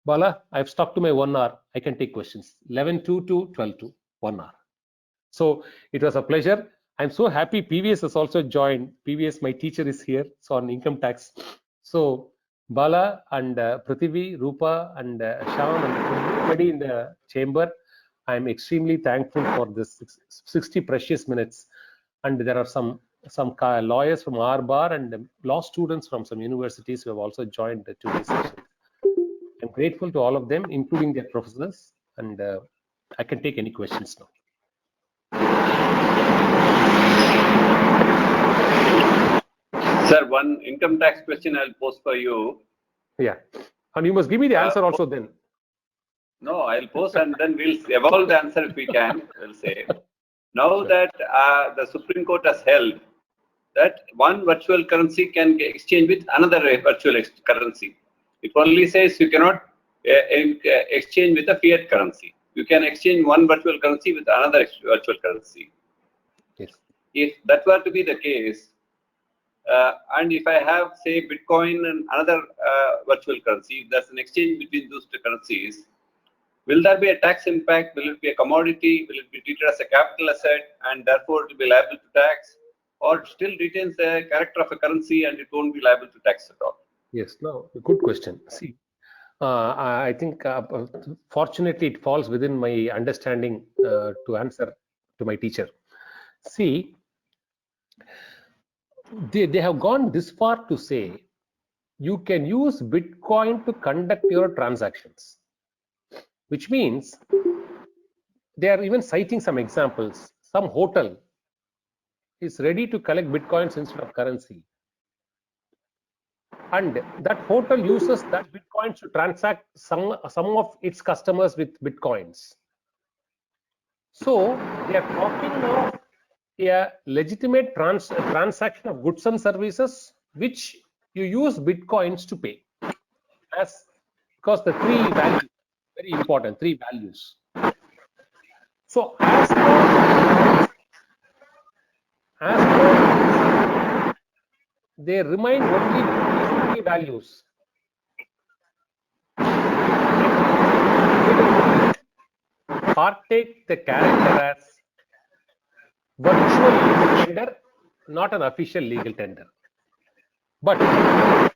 Bala, I've stuck to my 1 hour. I can take questions. 11:02 to 12:02, 1 hour. So it was a pleasure. I'm so happy PVS has also joined. PVS, my teacher, is here. So on income tax. So Bala and Prithivi, Rupa and Shyam and everybody in the chamber, I am extremely thankful for this 60 precious minutes. And there are some lawyers from our bar and law students from some universities who have also joined today's session. I'm grateful to all of them, including their professors, and I can take any questions now. Sir, one income tax question I'll pose for you. Yeah, and you must give me the answer also then. No, I'll pose and then we'll evolve the answer if we can. We'll say. Now that the Supreme Court has held that one virtual currency can get exchanged with another virtual currency. It only says you cannot exchange with a fiat currency. You can exchange one virtual currency with another virtual currency. Yes. If that were to be the case, and if I have, say, Bitcoin and another virtual currency, if there's an exchange between those two currencies, will there be a tax impact? Will it be a commodity? Will it be treated as a capital asset and therefore it will be liable to tax? Or it still retains the character of a currency and it won't be liable to tax at all? Yes, no, good question. See, I think fortunately it falls within my understanding to answer to my teacher. See, they have gone this far to say you can use Bitcoin to conduct your transactions, which means they are even citing some examples. Some hotel is ready to collect Bitcoins instead of currency, and that hotel uses that Bitcoins to transact some of its customers with Bitcoins. So they are talking of a legitimate transaction of goods and services which you use Bitcoins to pay, as because the three values, very important, three values. So as long they remain only these three values, partake the character as virtual legal tender, not an official legal tender. But the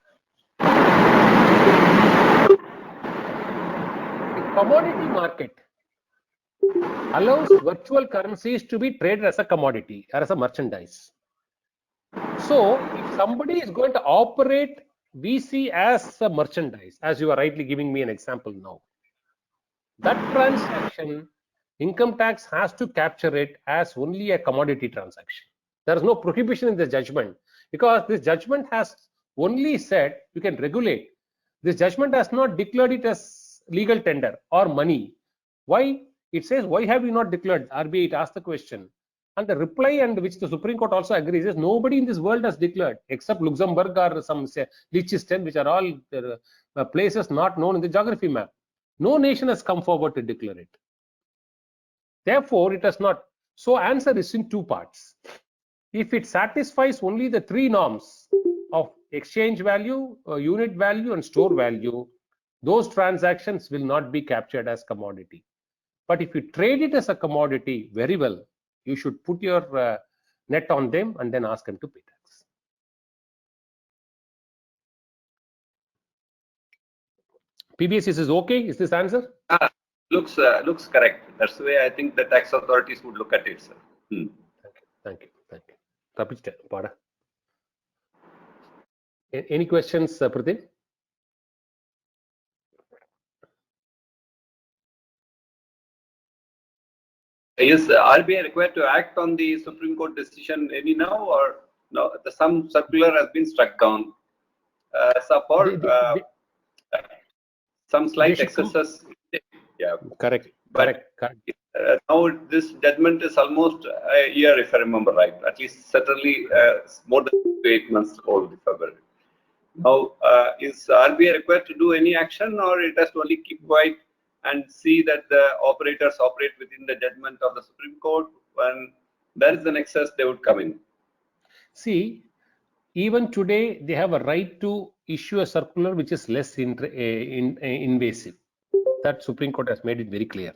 commodity market allows virtual currencies to be traded as a commodity or as a merchandise. So if somebody is going to operate VC as a merchandise, as you are rightly giving me an example now, that transaction, income tax has to capture it as only a commodity transaction. There is no prohibition in the judgment, because this judgment has only said you can regulate. This judgment has not declared it as legal tender or money. Why? It says, why have you not declared? RBI, it asked the question. And the reply, and which the Supreme Court also agrees, is nobody in this world has declared except Luxembourg or some Liechtenstein, which are all places not known in the geography map. No nation has come forward to declare it. Therefore, it has not. So answer is in two parts. If it satisfies only the three norms of exchange value, unit value, and store value, those transactions will not be captured as commodity. But if you trade it as a commodity, very well, you should put your net on them and then ask them to pay tax. PBS, is this okay? Is this answer? Looks correct. That's the way I think the tax authorities would look at it, sir. Thank you. Any questions, Pradeep? Is RBI required to act on the Supreme Court decision any now, or no? Some circular has been struck down. So for some slight excesses. Yeah. Correct. Now this judgment is almost a year, if I remember right. At least certainly more than 8 months old, if I remember. Now, is RBI required to do any action, or it has to only keep quiet and see that the operators operate within the judgment of the Supreme Court? When there is an excess, they would come in. See, even today, they have a right to issue a circular which is less invasive. That Supreme Court has made it very clear.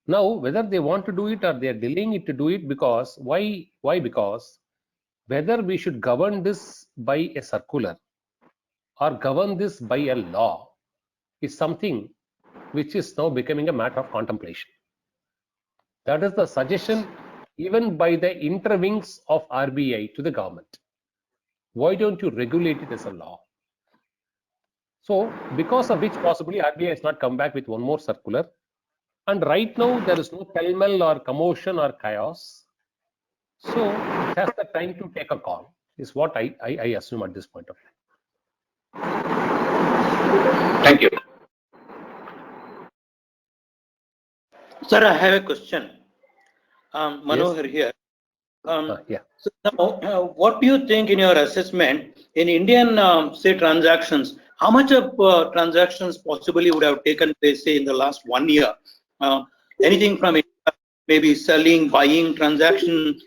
Now, whether they want to do it or they are delaying it to do it, because why? Because whether we should govern this by a circular or govern this by a law is something which is now becoming a matter of contemplation. That is the suggestion even by the interwings of RBI to the government. Why don't you regulate it as a law? So, because of which possibly RBI has not come back with one more circular. And right now, there is no pell-mell or commotion or chaos. So, it has the time to take a call, is what I assume at this point of time. Thank you. Sir, I have a question. Manohar Yes. here. Yeah. So now, what do you think in your assessment in Indian, say, transactions? How much of transactions possibly would have taken place, say, in the last 1 year? Anything from maybe selling, buying, transaction,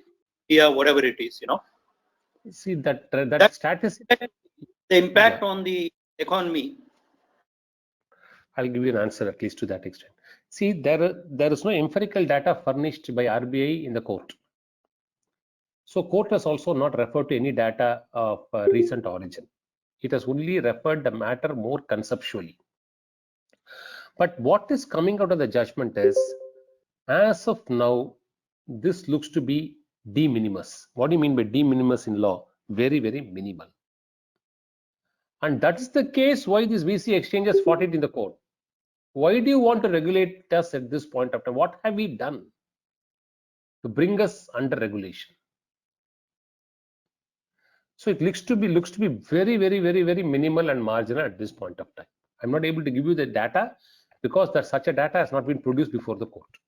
yeah, whatever it is, you know. See that statistic. The impact on the economy. I'll give you an answer at least to that extent. See, there is no empirical data furnished by RBI in the court. So court has also not referred to any data of recent origin. It has only referred the matter more conceptually. But what is coming out of the judgment is, as of now, this looks to be de minimis. What do you mean by de minimis in law? Very, very minimal. And that's the case why this VC exchanges fought it in the court. Why do you want to regulate us at this point of time? What have we done to bring us under regulation? So it looks to be very, very, very, very minimal and marginal at this point of time. I'm not able to give you the data because that such a data has not been produced before the court.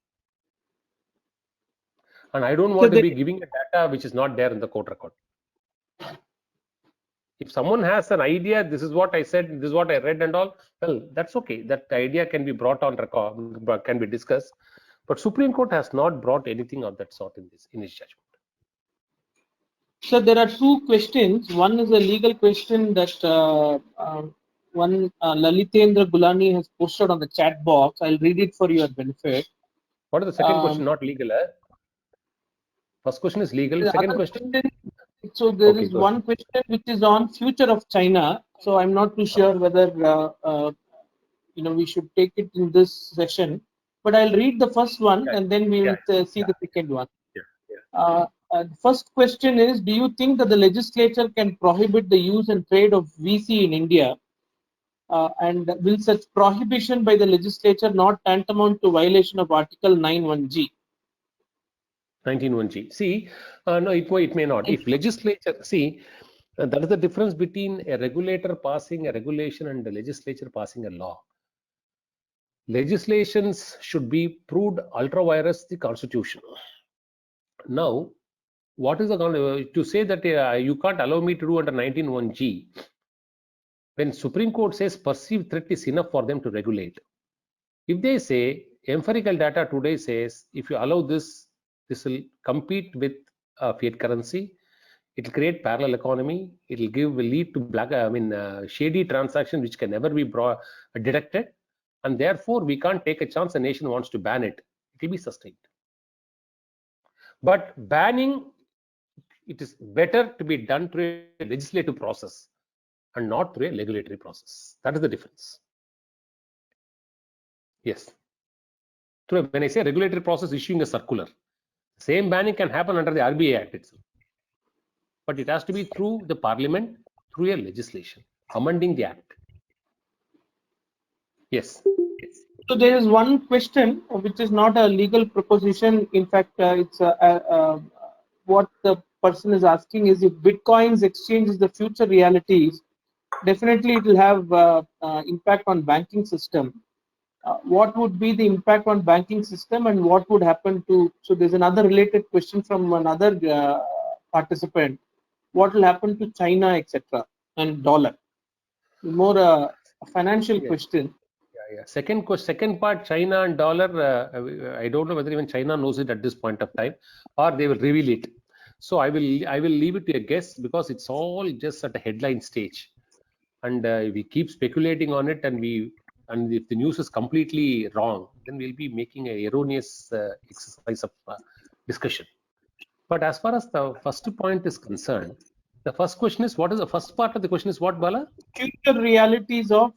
And I don't want to be giving a data which is not there in the court record. If someone has an idea, this is what I said, this is what I read and all, well, that's okay. That idea can be brought on record, can be discussed. But Supreme Court has not brought anything of that sort in its judgment. So there are two questions. One is a legal question that Lalitendra Gulani has posted on the chat box. I'll read it for your benefit. What is the second question? Not legal. First question is legal. Second question. So there is one question which is on future of China. So I'm not too sure whether we should take it in this session. But I'll read the first one and then we will see the second one. The first question is, do you think that the legislature can prohibit the use and trade of VC in India? And will such prohibition by the legislature not tantamount to violation of Article 9(1)(g)? 19(1)(g). See, no, it may not. If legislature, see, that is the difference between a regulator passing a regulation and the legislature passing a law. Legislations should be proved ultra vires the constitution. Now, what is the to say that you can't allow me to do under 19(1)(g)? When Supreme Court says perceived threat is enough for them to regulate. If they say empirical data today says if you allow this, this will compete with fiat currency. It will create parallel economy. It will lead to shady transaction which can never be detected, and therefore we can't take a chance. A nation wants to ban it. It will be sustained. But banning, it is better to be done through a legislative process and not through a regulatory process. That is the difference. Yes. When I say regulatory process, issuing a circular, same banning can happen under the RBI Act itself. But it has to be through the parliament, through a legislation, amending the act. Yes. So there is one question which is not a legal proposition. In fact, it's what the person is asking is if Bitcoin's exchange is the future realities, definitely it will have impact on banking system. What would be the impact on banking system and what would happen to, so there's another related question from another participant. What will happen to China, etc. and dollar? More a financial question. Yeah. Second part, China and dollar. I don't know whether even China knows it at this point of time, or they will reveal it. So I will leave it to a guess because it's all just at a headline stage, and we keep speculating on it, and if the news is completely wrong, then we'll be making an erroneous exercise of discussion. But as far as the first point is concerned, The first question is, what is the first part of the question is what, Bala? Future realities of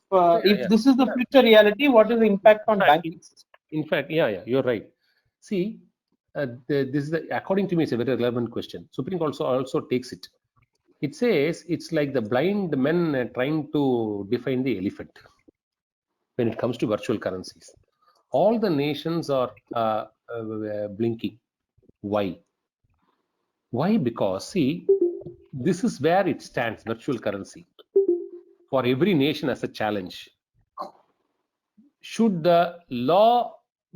if yeah. this is the future reality, what is the impact on Right. banking system? In fact, yeah, you're right. See, this is according to me, it's a very relevant question. Supreme Court also takes it. It says it's like the blind men trying to define the elephant when it comes to virtual currencies. All the nations are blinking. Why? Why? Because see, this is where it stands, virtual currency. For every nation as a challenge. Should the law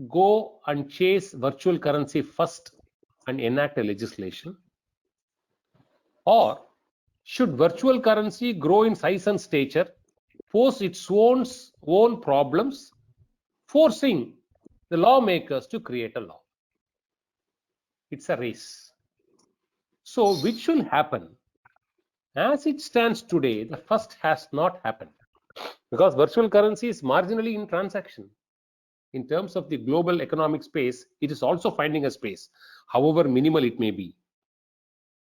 go and chase virtual currency first and enact a legislation? Or should virtual currency grow in size and stature, pose its own problems, forcing the lawmakers to create a law? It's a race. So, which will happen? As it stands today, the first has not happened because virtual currency is marginally in transaction. In terms of the global economic space, it is also finding a space, however minimal it may be.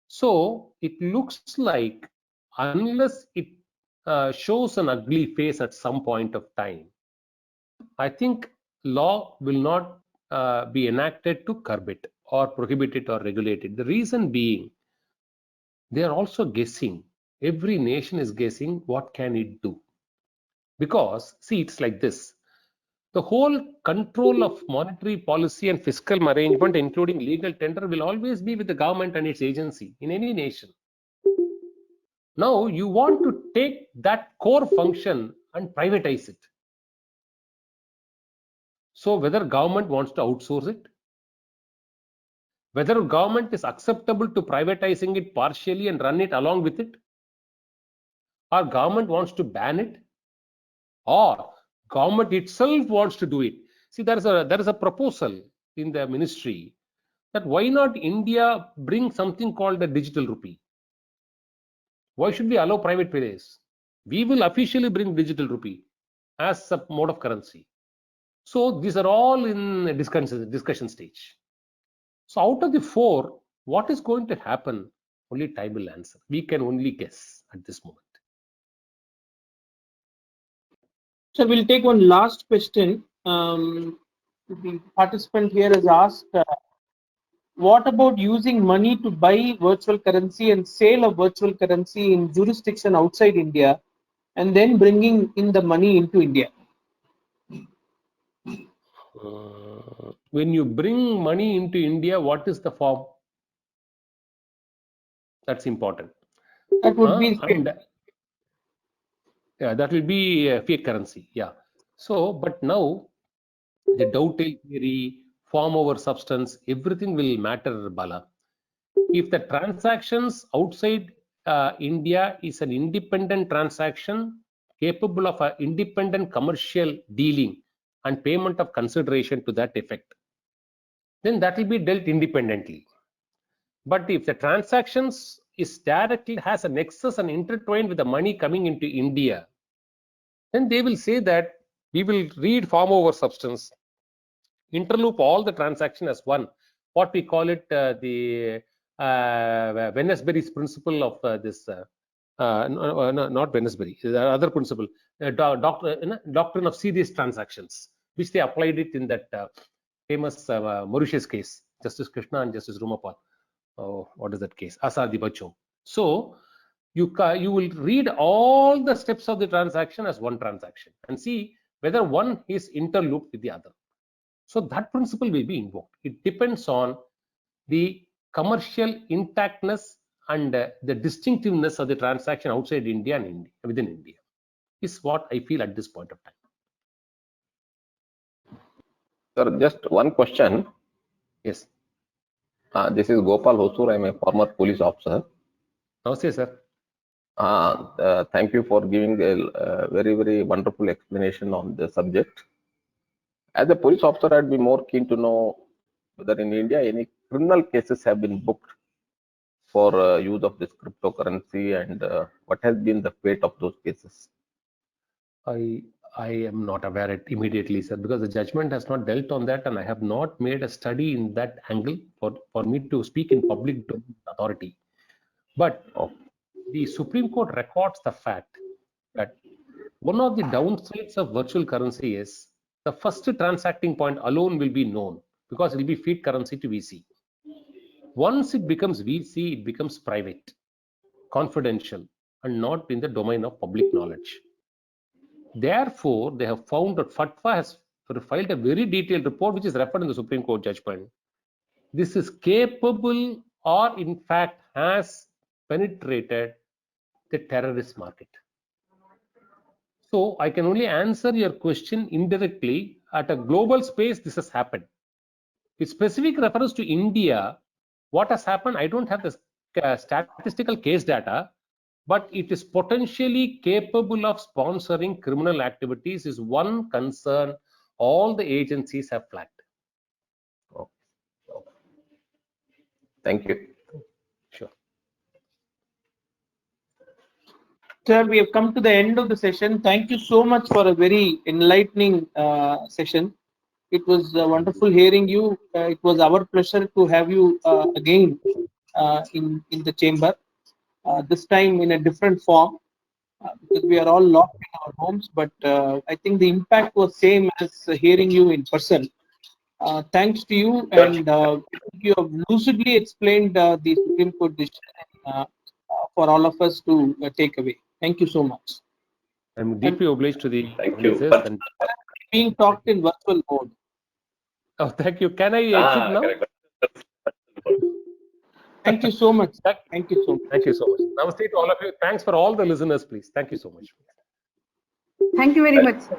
So it looks like unless it shows an ugly face at some point of time, I think law will not be enacted to curb it or prohibit it or regulate it. The reason being, they are also guessing. Every nation is guessing what can it do. Because see, it's like this. The whole control of monetary policy and fiscal arrangement, including legal tender, will always be with the government and its agency in any nation. Now, you want to take that core function and privatize it. So, whether government wants to outsource it, whether government is acceptable to privatizing it partially and run it along with it, or government wants to ban it, or government itself wants to do it. See, there is a proposal in the ministry that why not India bring something called the digital rupee? Why should we allow private players? We will officially bring digital rupee as a mode of currency. So these are all in discussion stage. So out of the four, what is going to happen? Only time will answer. We can only guess at this moment. So we'll take one last question. The participant here has asked, what about using money to buy virtual currency and sale of virtual currency in jurisdiction outside India and then bringing in the money into India? When you bring money into India, what is the form? That's important. That would be yeah, that will be fiat currency. Yeah. So, but now the dovetail theory, form over substance, everything will matter, Bala. If the transactions outside India is an independent transaction capable of an independent commercial dealing and payment of consideration to that effect, then that will be dealt independently. But if the transactions is directly has a nexus and intertwined with the money coming into India, then they will say that we will read form over substance, interloop all the transaction as one. What we call it the Venice-Berry's principle of this. Not Venice-Berry, the other principle, doctrine of serious transactions, which they applied it in that famous Mauritius case, Justice Krishna and Justice Rumapal. Oh, what is that case? Asadi Bacho. So you will read all the steps of the transaction as one transaction and see whether one is interlooped with the other. So that principle will be invoked. It depends on the commercial intactness and the distinctiveness of the transaction outside India and within India is what I feel at this point of time. Sir, just one question. Yes. This is Gopal Hosur. I'm a former police officer. Namaste, sir. Thank you for giving a very, very wonderful explanation on the subject. As a police officer, I'd be more keen to know whether in India any criminal cases have been booked for use of this cryptocurrency and what has been the fate of those cases. I am not aware it immediately, sir, because the judgment has not dealt on that and I have not made a study in that angle for me to speak in public authority. But the Supreme Court records the fact that one of the downsides of virtual currency is the first transacting point alone will be known because it will be feed currency to VC. Once it becomes VC, it becomes private, confidential, and not in the domain of public knowledge. Therefore, they have found that FATFA has filed a very detailed report which is referred in the Supreme Court judgment. This is capable or in fact has penetrated the terrorist market. So I can only answer your question indirectly. At a global space, this has happened. With specific reference to India, what has happened, I don't have the statistical case data, but it is potentially capable of sponsoring criminal activities is one concern all the agencies have flagged. Thank you. Sure. Sir, we have come to the end of the session. Thank you so much for a very enlightening session. It was wonderful hearing you. It was our pleasure to have you again in the chamber, this time in a different form, because we are all locked in our homes, but I think the impact was same as hearing you in person. Thanks to you, and you have lucidly explained the Supreme Court decision for all of us to take away. Thank you so much. I'm deeply obliged to the Thank you. organizers and Being talked in virtual mode. oh, thank you. Can I exit now? Correct. Thank you so much. Thank you so much. Thank you so much. Namaste to all of you. Thanks for all the listeners, please. Thank you so much. Thank you very much, sir.